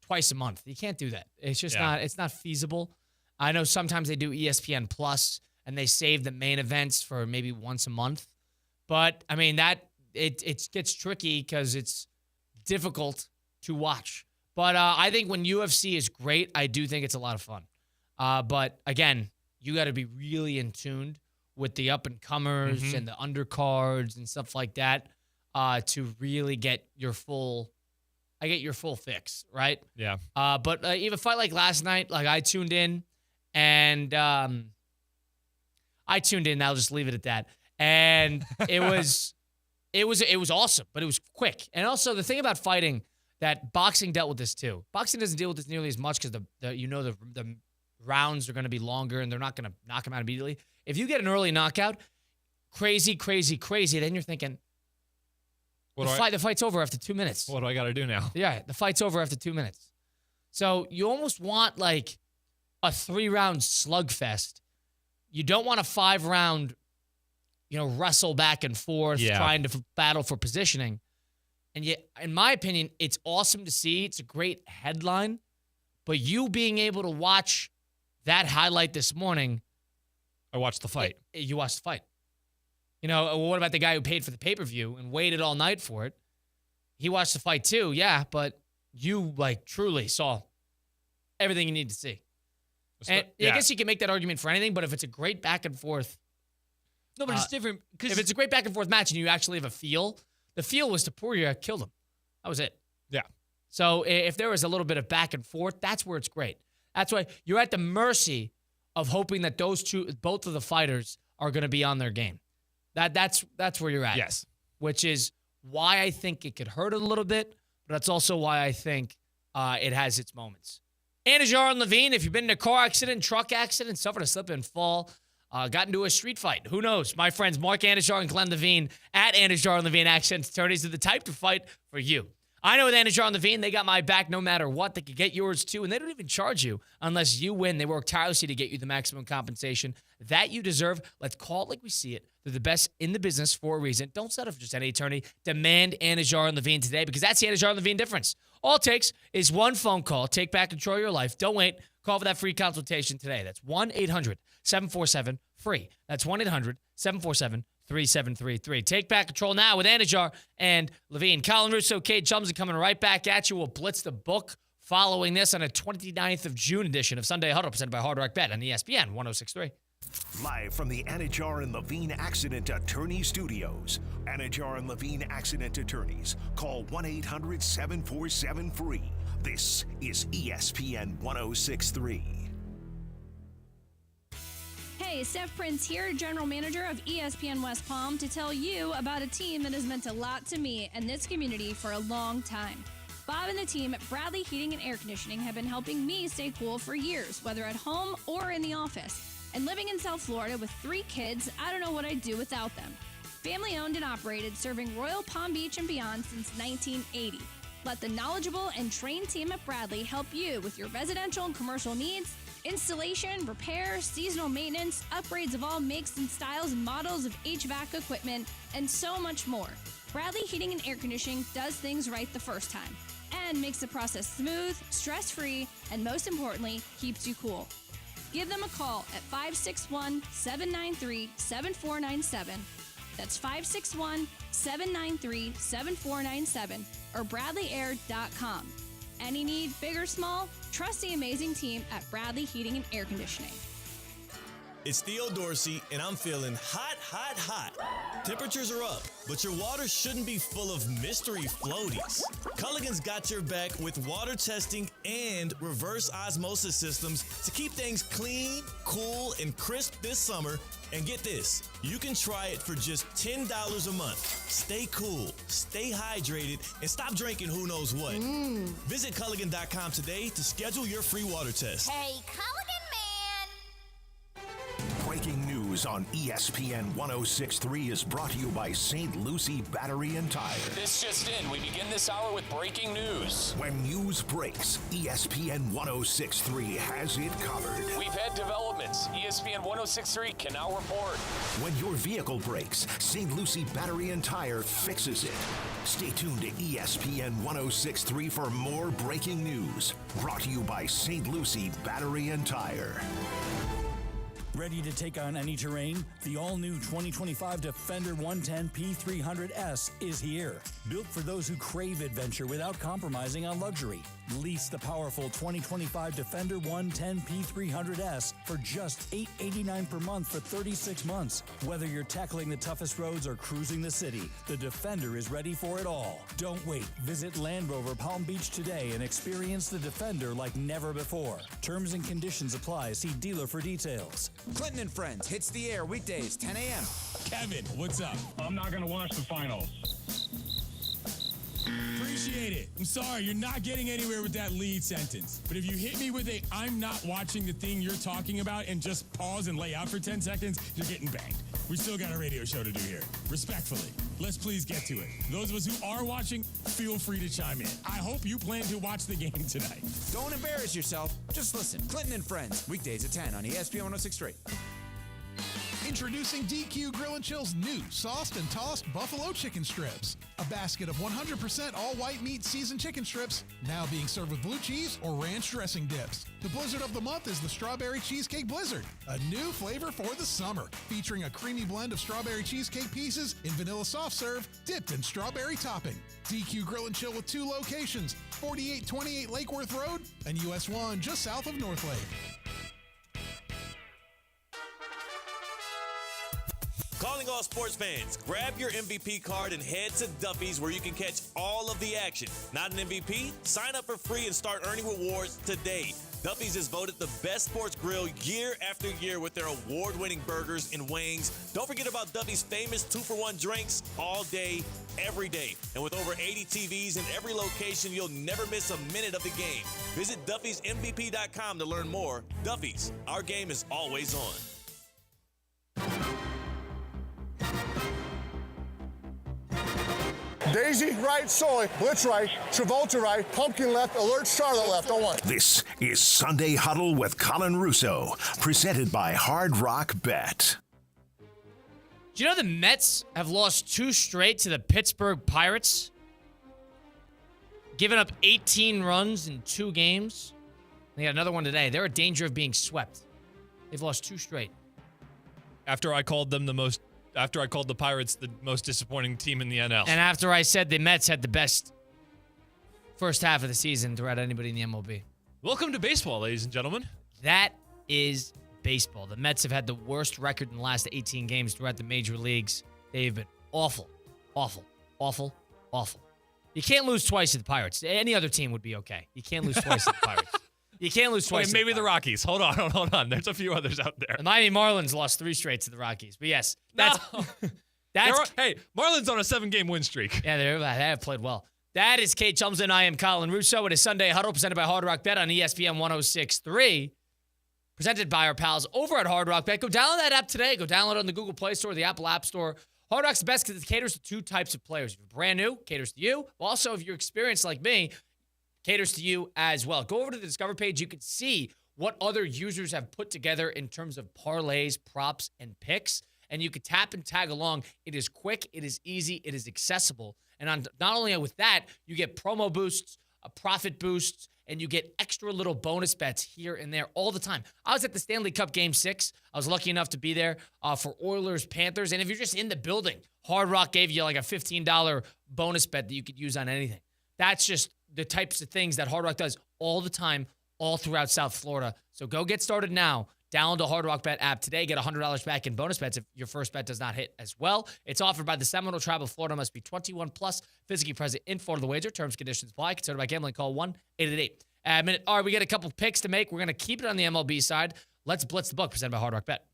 [SPEAKER 7] twice a month. You can't do that. It's just not feasible. I know sometimes they do ESPN Plus and they save the main events for maybe once a month. But I mean it gets tricky because it's difficult to watch. But I think when UFC is great, I do think it's a lot of fun. But again, you got to be really in tune with the up-and-comers and the undercards and stuff like that to really get your full fix, right?
[SPEAKER 8] Yeah.
[SPEAKER 7] But even a fight like last night, like I tuned in, and I'll just leave it at that. And it was awesome, but it was quick. And also the thing about fighting that boxing dealt with this too. Boxing doesn't deal with this nearly as much because the rounds are going to be longer and they're not going to knock them out immediately. If you get an early knockout, crazy, then you're thinking, the fight's over after 2 minutes.
[SPEAKER 8] What do I got to do now?
[SPEAKER 7] Yeah, the fight's over after 2 minutes. So you almost want like a 3-round slugfest. You don't want a 5-round, wrestle back and forth, trying to battle for positioning. And yet, in my opinion, it's awesome to see. It's a great headline. But you being able to watch that highlight this morning.
[SPEAKER 8] I watched the fight.
[SPEAKER 7] You watched the fight. What about the guy who paid for the pay-per-view and waited all night for it? He watched the fight too, yeah, but you truly saw everything you need to see. And I guess you can make that argument for anything, but if it's a great back and forth.
[SPEAKER 8] No, but it's different.
[SPEAKER 7] If it's a great back and forth match and you actually have a feel, the feel was Topuria killed him. That was it.
[SPEAKER 8] Yeah.
[SPEAKER 7] So if there was a little bit of back and forth, that's where it's great. That's why you're at the mercy of hoping that both of the fighters are going to be on their game. That's where you're at.
[SPEAKER 8] Yes.
[SPEAKER 7] Which is why I think it could hurt a little bit, but that's also why I think it has its moments. Anajar and Levine, if you've been in a car accident, truck accident, suffered a slip and fall, got into a street fight. Who knows? My friends Mark Anajar and Glenn Levine at Anajar and Levine Accident Attorneys are the type to fight for you. I know with Anajar and Levine, they got my back no matter what. They could get yours too, and they don't even charge you unless you win. They work tirelessly to get you the maximum compensation that you deserve. Let's call it like we see it. They're the best in the business for a reason. Don't settle for just any attorney. Demand Anajar and Levine today because that's the Anajar and Levine difference. All it takes is one phone call. Take back control of your life. Don't wait. Call for that free consultation today. That's 1-800-747-FREE. That's 1-800-747-3733. Take back control now with Anajar and Levine. Colin Russo, Cade Chums are coming right back at you. We'll blitz the book following this on a 29th of June edition of Sunday Huddle presented by Hard Rock Bet on ESPN 106.3.
[SPEAKER 2] Live from the Anajar and Levine Accident Attorney Studios. Anajar and Levine Accident Attorneys. Call 1-800-747-FREE. This is ESPN 106.3.
[SPEAKER 10] Hey, Steph Prince here, General Manager of ESPN West Palm, to tell you about a team that has meant a lot to me and this community for a long time. Bob and the team at Bradley Heating and Air Conditioning have been helping me stay cool for years, whether at home or in the office. And living in South Florida with 3 kids, I don't know what I'd do without them. Family owned and operated, serving Royal Palm Beach and beyond since 1980. Let the knowledgeable and trained team at Bradley help you with your residential and commercial needs, installation, repair, seasonal maintenance, upgrades of all makes and styles and models of HVAC equipment, and so much more. Bradley Heating and Air Conditioning does things right the first time and makes the process smooth, stress-free, and most importantly, keeps you cool. Give them a call at 561-793-7497. That's 561-793-7497 or BradleyAir.com. Any need, big or small, trust the amazing team at Bradley Heating and Air Conditioning.
[SPEAKER 5] It's Theo Dorsey, and I'm feeling hot, hot, hot. Temperatures are up, but your water shouldn't be full of mystery floaties. Culligan's got your back with water testing and reverse osmosis systems to keep things clean, cool, and crisp this summer. And get this, you can try it for just $10 a month. Stay cool, stay hydrated, and stop drinking who knows what. Visit Culligan.com today to schedule your free water test.
[SPEAKER 9] Hey, Colin man!
[SPEAKER 2] Breaking news news on ESPN 106.3 is brought to you by St. Lucie Battery and Tire.
[SPEAKER 3] This just in, we begin this hour with breaking news.
[SPEAKER 2] When news breaks, ESPN 106.3 has it covered.
[SPEAKER 3] We've had developments. ESPN 106.3 can now report.
[SPEAKER 2] When your vehicle breaks, St. Lucie Battery and Tire fixes it. Stay tuned to ESPN 106.3 for more breaking news. Brought to you by St. Lucie Battery and Tire.
[SPEAKER 11] Ready to take on any terrain? The all-new 2025 Defender 110 P300S is here. Built for those who crave adventure without compromising on luxury. Lease the powerful 2025 Defender 110 P300S for just $889 per month for 36 months. Whether you're tackling the toughest roads or cruising the city, the Defender is ready for it all. Don't wait. Visit Land Rover Palm Beach today and experience the Defender like never before. Terms and conditions apply. See dealer for details.
[SPEAKER 14] Clinton and Friends hits the air weekdays, 10 a.m.
[SPEAKER 15] Kevin, what's up? I'm not going to watch the finals. Appreciate it. I'm sorry, you're not getting anywhere with that lead sentence. But if you hit me with I'm not watching the thing you're talking about and just pause and lay out for 10 seconds, you're getting banged. We still got a radio show to do here. Respectfully, let's please get to it. Those of us who are watching, feel free to chime in. I hope you plan to watch the game tonight.
[SPEAKER 14] Don't embarrass yourself. Just listen. Clinton and Friends, weekdays at 10 on ESPN 106.3.
[SPEAKER 12] Introducing DQ Grill & Chill's new sauced and tossed buffalo chicken strips. A basket of 100% all-white meat seasoned chicken strips, now being served with blue cheese or ranch dressing dips. The blizzard of the month is the Strawberry Cheesecake Blizzard, a new flavor for the summer, featuring a creamy blend of strawberry cheesecake pieces in vanilla soft serve, dipped in strawberry topping. DQ Grill & Chill with 2 locations, 4828 Lake Worth Road and US 1 just south of North Lake.
[SPEAKER 1] Calling all sports fans, grab your MVP card and head to Duffy's where you can catch all of the action. Not an MVP? Sign up for free and start earning rewards today. Duffy's is voted the best sports grill year after year with their award-winning burgers and wings. Don't forget about Duffy's famous 2-for-1 drinks all day, every day. And with over 80 TVs in every location, you'll never miss a minute of the game. Visit Duffy'sMVP.com to learn more. Duffy's, our game is always on.
[SPEAKER 16] Daisy right, Soy, Blitz right, Travolta right, Pumpkin left, Alert Charlotte left, don't want.
[SPEAKER 2] This is Sunday Huddle with Colin Russo, presented by Hard Rock Bet.
[SPEAKER 7] Do you know the Mets have lost 2 straight to the Pittsburgh Pirates? Giving up 18 runs in 2 games. They got another one today. They're in danger of being swept. They've lost 2 straight.
[SPEAKER 8] After I called the Pirates the most disappointing team in the NL.
[SPEAKER 7] And after I said the Mets had the best first half of the season throughout anybody in the MLB.
[SPEAKER 8] Welcome to baseball, ladies and gentlemen.
[SPEAKER 7] That is baseball. The Mets have had the worst record in the last 18 games throughout the major leagues. They've been awful, awful, awful, awful. You can't lose twice to the Pirates. Any other team would be okay. You can't lose twice to the Pirates. You can't lose twice.
[SPEAKER 8] Okay, maybe the Rockies. Hold on. There's a few others out there.
[SPEAKER 7] The Miami Marlins lost 3 straight to the Rockies. But yes, that's
[SPEAKER 8] hey, Marlins on a 7-game win streak.
[SPEAKER 7] Yeah, they have played well. That is Cade Chumsden. I am Colin Russo. It is Sunday Huddle presented by Hard Rock Bet on ESPN 106.3. Presented by our pals over at Hard Rock Bet. Go download that app today. Go download it on the Google Play Store, the Apple App Store. Hard Rock's the best because it caters to 2 types of players. If you're brand new, caters to you. Also, if you're experienced like me, caters to you as well. Go over to the Discover page. You can see what other users have put together in terms of parlays, props, and picks. And you can tap and tag along. It is quick. It is easy. It is accessible. And not only with that, you get promo boosts, profit boosts, and you get extra little bonus bets here and there all the time. I was at the Stanley Cup Game 6. I was lucky enough to be there for Oilers-Panthers. And if you're just in the building, Hard Rock gave you like a $15 bonus bet that you could use on anything. That's just the types of things that Hard Rock does all the time, all throughout South Florida. So go get started now. Download the Hard Rock Bet app today. Get $100 back in bonus bets if your first bet does not hit as well. It's offered by the Seminole Tribe of Florida. Must be 21 plus, physically present in Florida. The wager. Terms, conditions apply. Considered by gambling. Call 1-888. All right, we got a couple picks to make. We're going to keep it on the MLB side. Let's blitz the book. Presented by Hard Rock Bet.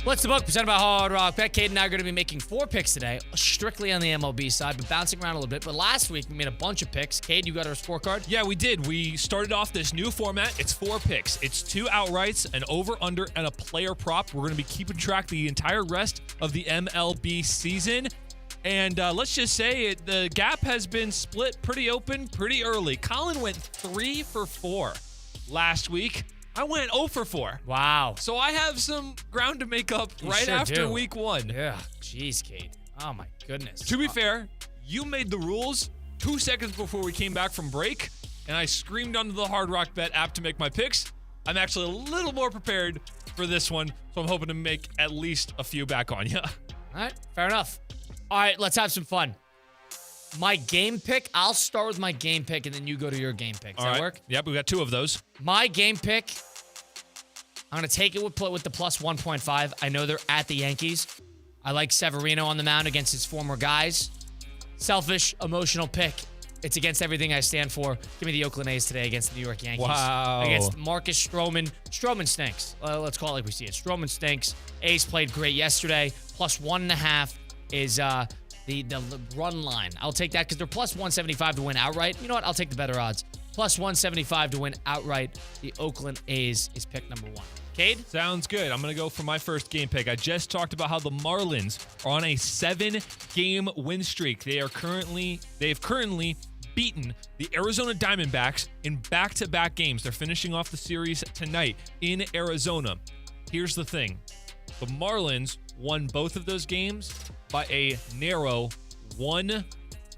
[SPEAKER 7] What's the book presented by Hard Rock Bet? Cade and I are going to be making 4 picks today, strictly on the MLB side, but bouncing around a little bit. But last week, we made a bunch of picks. Cade, you got our scorecard?
[SPEAKER 8] Yeah, we did. We started off this new format. It's 4 picks. It's 2 outrights, an over-under, and a player prop. We're going to be keeping track the entire rest of the MLB season. And let's just say the gap has been split pretty open pretty early. Colin went 3 for 4 last week. I went 0 for 4.
[SPEAKER 7] Wow.
[SPEAKER 8] So I have some ground to make up right after week 1.
[SPEAKER 7] Yeah. Jeez, Cade. Oh, my goodness.
[SPEAKER 8] To be fair, you made the rules 2 seconds before we came back from break, and I screamed onto the Hard Rock Bet app to make my picks. I'm actually a little more prepared for this one, so I'm hoping to make at least a few back on you.
[SPEAKER 7] All right. Fair enough. All right. Let's have some fun. My game pick, I'll start with my game pick, and then you go to your game pick. Does that work?
[SPEAKER 8] Yep, we got 2 of those.
[SPEAKER 7] My game pick, I'm going to take it with the plus 1.5. I know they're at the Yankees. I like Severino on the mound against his former guys. Selfish, emotional pick. It's against everything I stand for. Give me the Oakland A's today against the New York Yankees.
[SPEAKER 8] Wow.
[SPEAKER 7] Against Marcus Stroman. Stroman stinks. Let's call it like we see it. Stroman stinks. A's played great yesterday. Plus 1.5 is the run line. I'll take that because they're plus 175 to win outright. You know what? I'll take the better odds. Plus 175 to win outright. The Oakland A's is pick number 1. Cade?
[SPEAKER 8] Sounds good. I'm going to go for my first game pick. I just talked about how the Marlins are on a 7-game win streak. They've currently beaten the Arizona Diamondbacks in back-to-back games. They're finishing off the series tonight in Arizona. Here's the thing. The Marlins won both of those games by a narrow 1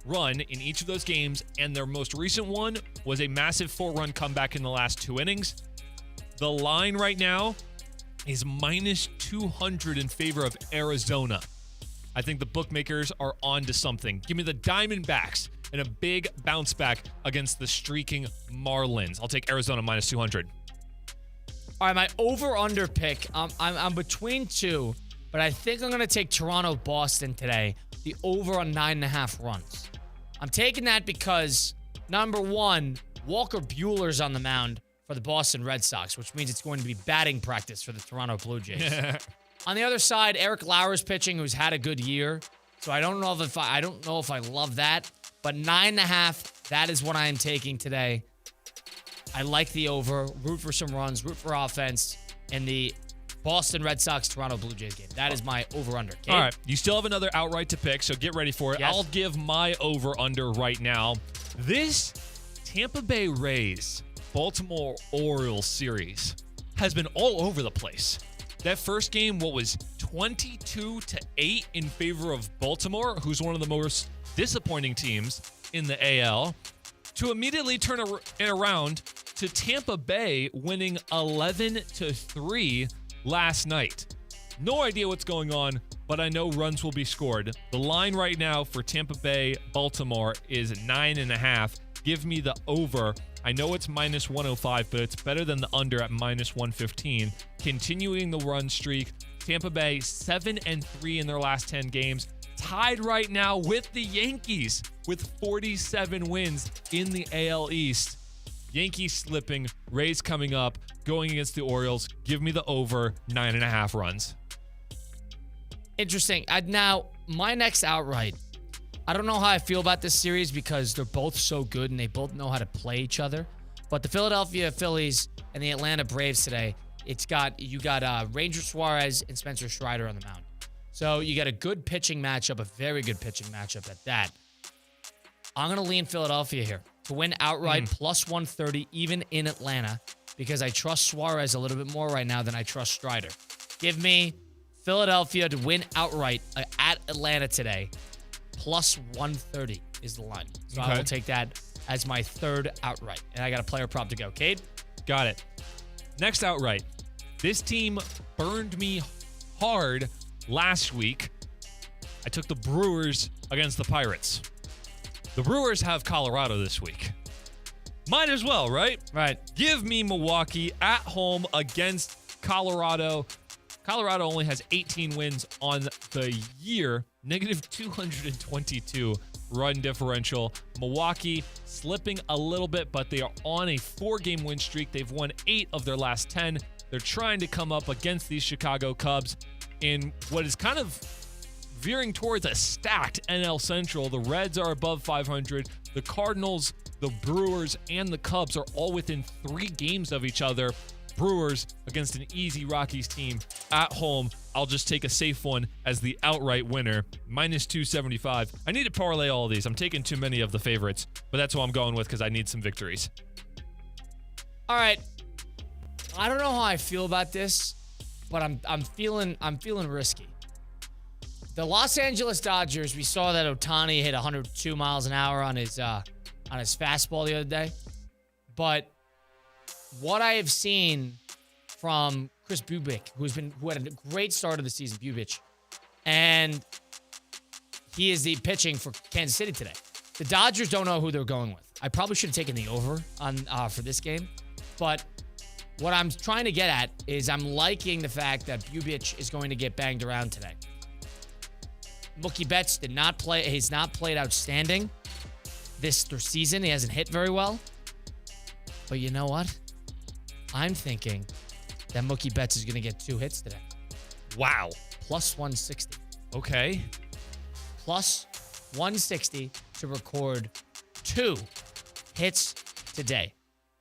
[SPEAKER 8] run in each of those games, and their most recent one was a massive 4-run comeback in the last 2 innings. The line right now is minus 200 in favor of Arizona. I think the bookmakers are on to something. Give me the Diamondbacks and a big bounce back against the streaking Marlins. I'll take Arizona minus 200.
[SPEAKER 7] All right, my over-under pick, I'm between 2, but I think I'm going to take Toronto-Boston today, the over on 9.5 runs. I'm taking that because, number 1, Walker Buehler's on the mound for the Boston Red Sox, which means it's going to be batting practice for the Toronto Blue Jays. On the other side, Eric Lauer's pitching, who's had a good year, so I don't know if I love that, but 9.5, that is what I am taking today. I like the over, root for some runs, root for offense, and the Boston Red Sox, Toronto Blue Jays game. That is my over-under. Cade?
[SPEAKER 8] All right. You still have another outright to pick, so get ready for it.
[SPEAKER 7] Yes.
[SPEAKER 8] I'll give my over-under right now. This Tampa Bay Rays Baltimore Orioles series has been all over the place. That first game, what was 22-8 in favor of Baltimore, who's one of the most disappointing teams in the AL, to immediately turn it around to Tampa Bay winning 11-3 last night. No idea what's going on, but I know runs will be scored. The line right now for Tampa Bay, Baltimore is 9.5. Give me the over. I know it's minus 105, but it's better than the under at minus 115. Continuing the run streak, Tampa Bay 7-3 in their last 10 games. Tied right now with the Yankees with 47 wins in the AL East. Yankees slipping, Rays coming up, going against the Orioles. Give me the over, 9.5 runs.
[SPEAKER 7] Interesting. Now, my next outright, I don't know how I feel about this series because they're both so good and they both know how to play each other. But the Philadelphia Phillies and the Atlanta Braves today, you got Ranger Suarez and Spencer Strider on the mound. So you got a good pitching matchup, a very good pitching matchup at that. I'm going to lean Philadelphia here to win outright plus 130 even in Atlanta because I trust Suarez a little bit more right now than I trust Strider. Give me Philadelphia to win outright at Atlanta today. Plus 130 is the line. So I will take that as my third outright. And I got a player prop to go. Cade?
[SPEAKER 8] Got it. Next outright. This team burned me hard last week. I took the Brewers against the Pirates. The Brewers have Colorado this week. Might as well, right?
[SPEAKER 7] Right.
[SPEAKER 8] Give me Milwaukee at home against Colorado. Colorado only has 18 wins on the year. Negative 222 run differential. Milwaukee slipping a little bit, but they are on a 4-game win streak. They've won 8 of their last 10. They're trying to come up against these Chicago Cubs. in what is kind of veering towards a stacked NL Central. The Reds are above 500. The Cardinals, the Brewers, and the Cubs are all within 3 games of each other. Brewers against an easy Rockies team at home. I'll just take a safe one as the outright winner, -275. I need to parlay all of these. I'm taking too many of the favorites, but that's what I'm going with because I need some victories.
[SPEAKER 7] All right. I don't know how I feel about this, but I'm feeling risky. The Los Angeles Dodgers, we saw that Ohtani hit 102 miles an hour on his fastball the other day. But what I have seen from Chris Bubic, who had a great start of the season, Bubic, and he is the pitching for Kansas City today. The Dodgers don't know who they're going with. I probably should have taken the over on for this game, but what I'm trying to get at is I'm liking the fact that Bubic is going to get banged around today. Mookie Betts did not play. He's not played outstanding this season. He hasn't hit very well. But you know what? I'm thinking that Mookie Betts is going to get 2 hits today.
[SPEAKER 8] Wow.
[SPEAKER 7] +160.
[SPEAKER 8] Okay.
[SPEAKER 7] +160 to record 2 hits today.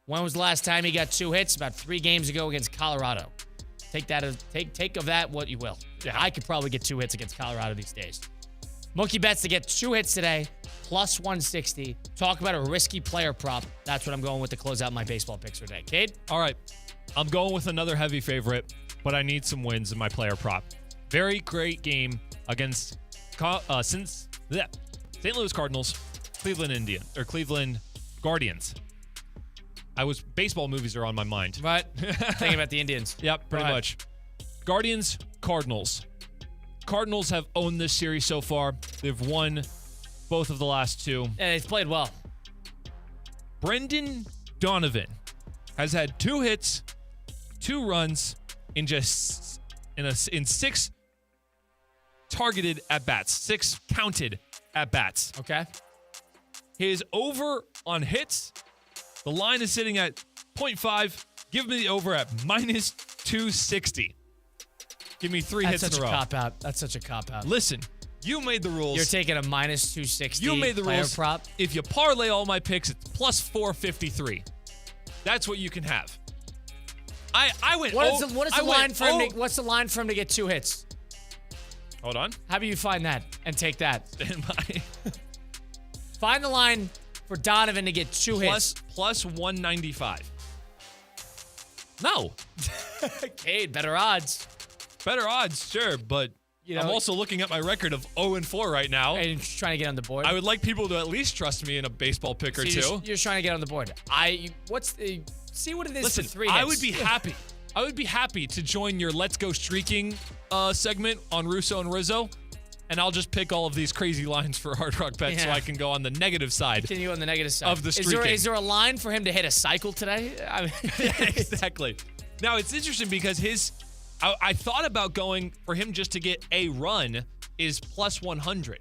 [SPEAKER 7] When was the last time he got 2 hits? About 3 games ago against Colorado. Take of that what you will. Yeah, I could probably get 2 hits against Colorado these days. Mookie Betts to get 2 hits today, +160. Talk about a risky player prop. That's what I'm going with to close out my baseball picks for today. Cade?
[SPEAKER 8] All right. I'm going with another heavy favorite, but I need some wins in my player prop. Very great game against St. Louis Cardinals, Cleveland Guardians. Baseball movies are on my mind.
[SPEAKER 7] Right. Thinking about the Indians.
[SPEAKER 8] Yep, pretty much. Guardians, Cardinals. Cardinals have owned this series so far. They've won both of the last 2.
[SPEAKER 7] Yeah, they've played well.
[SPEAKER 8] Brendan Donovan has had 2 hits, 2 runs in 6 targeted at-bats. 6 counted at-bats.
[SPEAKER 7] Okay.
[SPEAKER 8] His over on hits, the line is sitting at 0.5. Give me the over at -260. Give me 3 hits in a row.
[SPEAKER 7] That's such a cop-out.
[SPEAKER 8] Listen, you made the rules.
[SPEAKER 7] You're taking a -260
[SPEAKER 8] You made the
[SPEAKER 7] player
[SPEAKER 8] rules.
[SPEAKER 7] prop.
[SPEAKER 8] If you parlay all my picks, it's +453. That's what you can have. I went.
[SPEAKER 7] What's the line for him to get 2 hits?
[SPEAKER 8] Hold on.
[SPEAKER 7] How do you find that and take that?
[SPEAKER 8] Stand by.
[SPEAKER 7] Find the line for Donovan to get 2 hits.
[SPEAKER 8] +195. No.
[SPEAKER 7] Cade, better odds.
[SPEAKER 8] Better odds, sure, but I'm also looking at my record of 0-4 right now.
[SPEAKER 7] And trying to get on the board.
[SPEAKER 8] I would like people to at least trust me in a baseball pick or 2.
[SPEAKER 7] You're trying to get on the board. See what it is
[SPEAKER 8] Listen,
[SPEAKER 7] for 3 hits.
[SPEAKER 8] I would be happy. I would be happy to join your Let's Go Streaking segment on Russo and Rizzo, and I'll just pick all of these crazy lines for Hard Rock Bet so I can go on the negative side.
[SPEAKER 7] Continue on the negative side.
[SPEAKER 8] Of the streaking.
[SPEAKER 7] Is there a line for him to hit a cycle today?
[SPEAKER 8] Yeah, exactly. Now, it's interesting because I thought about going for him just to get a run is +100.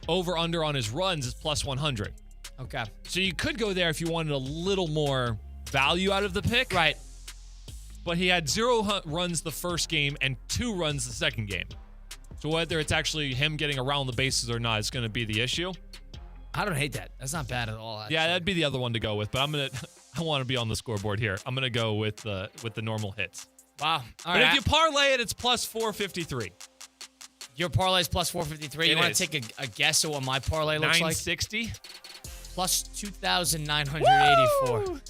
[SPEAKER 8] Over under on his runs is +100.
[SPEAKER 7] Okay.
[SPEAKER 8] So you could go there if you wanted a little more value out of the pick.
[SPEAKER 7] Right.
[SPEAKER 8] But he had 0 runs the first game and 2 runs the second game. So whether it's actually him getting around the bases or not is going to be the issue.
[SPEAKER 7] I don't hate that. That's not bad at all. Actually.
[SPEAKER 8] Yeah, that'd be the other one to go with. But I want to be on the scoreboard here. I'm gonna go with the normal hits.
[SPEAKER 7] Wow.
[SPEAKER 8] But if you parlay it, it's +453.
[SPEAKER 7] Your parlay is +453. You want to take a guess at what my parlay looks like?
[SPEAKER 8] 960.
[SPEAKER 7] +2,984.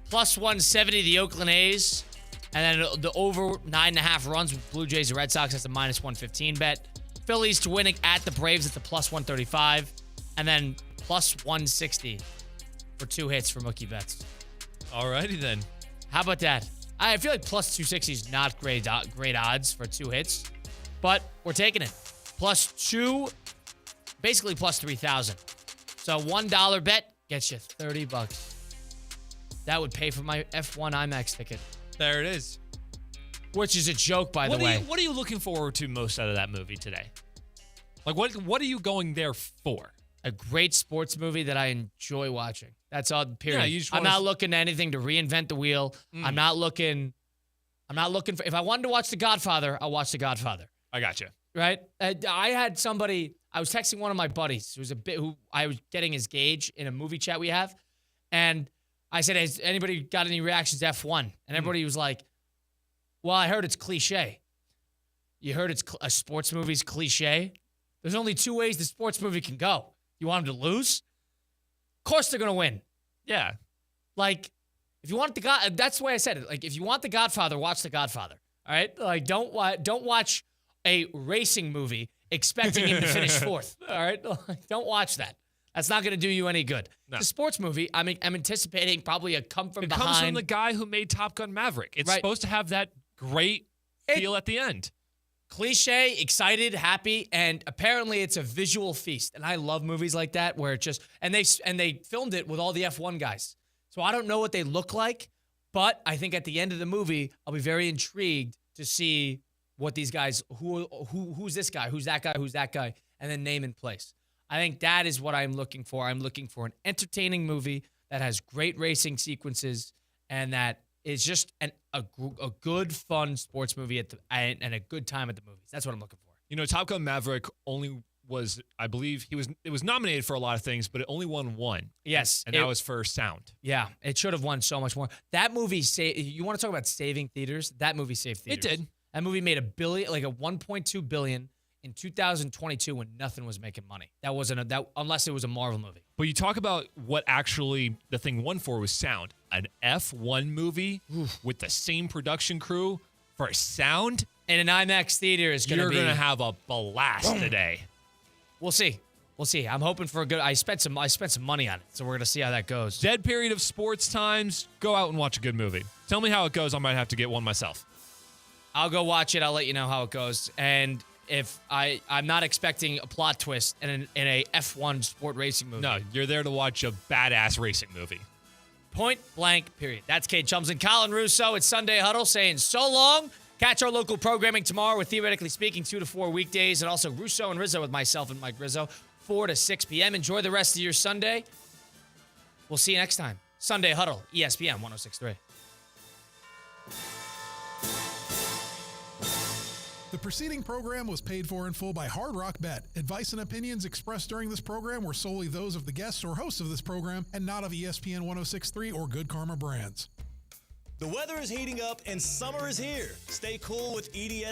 [SPEAKER 7] +170, the Oakland A's. And then the over 9.5 runs with Blue Jays and Red Sox, that's a -115 bet. Phillies to winning at the Braves, it's a +135. And then +160 for 2 hits for Mookie Betts.
[SPEAKER 8] Alrighty then.
[SPEAKER 7] How about that? I feel like +260 is not great odds for 2 hits, but we're taking it. +2, basically +3,000. So $1 bet gets you $30. That would pay for my F1 IMAX ticket.
[SPEAKER 8] There it is.
[SPEAKER 7] Which is a joke, by the way.
[SPEAKER 8] What are you looking forward to most out of that movie today? Like, what are you going there for?
[SPEAKER 7] A great sports movie that I enjoy watching. That's all, period.
[SPEAKER 8] Yeah, you just
[SPEAKER 7] I'm not looking at anything to reinvent the wheel. I'm not looking I'm not looking for. If I wanted to watch The Godfather, I'll watch The Godfather.
[SPEAKER 8] I got you.
[SPEAKER 7] Right? I had somebody. I was texting one of my buddies who I was getting his gauge in a movie chat we have, and I said, "Has anybody got any reactions to F1?" And everybody was like, "Well, I heard it's cliche." You heard it's a sports movie's cliche? There's only two ways the sports movie can go. You want them to lose? Of course they're going to win.
[SPEAKER 8] Yeah.
[SPEAKER 7] Like, if you want that's the way I said it. Like, if you want The Godfather, watch The Godfather. All right? Like, don't watch a racing movie expecting him to finish fourth. All right? Don't watch that. That's not going to do you any good.
[SPEAKER 8] No.
[SPEAKER 7] It's a sports movie. I'm anticipating probably a come from behind.
[SPEAKER 8] It comes from the guy who made Top Gun Maverick. It's supposed to have that great feel at the end.
[SPEAKER 7] Cliche, excited, happy, and apparently it's a visual feast. And I love movies like that where it just and they filmed it with all the F1 guys. So I don't know what they look like, but I think at the end of the movie, I'll be very intrigued to see what these guys who's this guy, who's that guy, and then name and place. I think that is what I'm looking for. I'm looking for an entertaining movie that has great racing sequences and that is just a good, fun sports movie and a good time at the movies. That's what I'm looking for.
[SPEAKER 8] You know, Top Gun Maverick only was, I believe, it was nominated for a lot of things, but it only won one.
[SPEAKER 7] Yes.
[SPEAKER 8] And that was for sound.
[SPEAKER 7] Yeah, it should have won so much more. That movie, you want to talk about saving theaters? That movie saved theaters.
[SPEAKER 8] It did.
[SPEAKER 7] That movie made $1.2 billion in 2022 when nothing was making money. That wasn't unless it was a Marvel movie.
[SPEAKER 8] But you talk about what actually the thing won for was sound. An F1 movie with the same production crew for a sound
[SPEAKER 7] in an IMAX theater is going to be.
[SPEAKER 8] You're going to have a blast today.
[SPEAKER 7] We'll see. I'm hoping for a good. I spent some money on it, so we're going to see how that goes.
[SPEAKER 8] Dead period of sports times. Go out and watch a good movie. Tell me how it goes. I might have to get one myself.
[SPEAKER 7] I'll go watch it. I'll let you know how it goes. And if I'm not expecting a plot twist in a F1 sport racing movie.
[SPEAKER 8] No, you're there to watch a badass racing movie.
[SPEAKER 7] Point blank, period. That's Cade Chums and Colin Russo. It's Sunday Huddle saying so long. Catch our local programming tomorrow with Theoretically Speaking 2 to 4 weekdays, and also Russo and Rizzo with myself and Mike Rizzo 4 to 6 p.m. Enjoy the rest of your Sunday. We'll see you next time. Sunday Huddle, ESPN 106.3.
[SPEAKER 12] The preceding program was paid for in full by Hard Rock Bet. Advice and opinions expressed during this program were solely those of the guests or hosts of this program and not of ESPN 106.3 or Good Karma Brands.
[SPEAKER 5] The weather is heating up and summer is here. Stay cool with EDS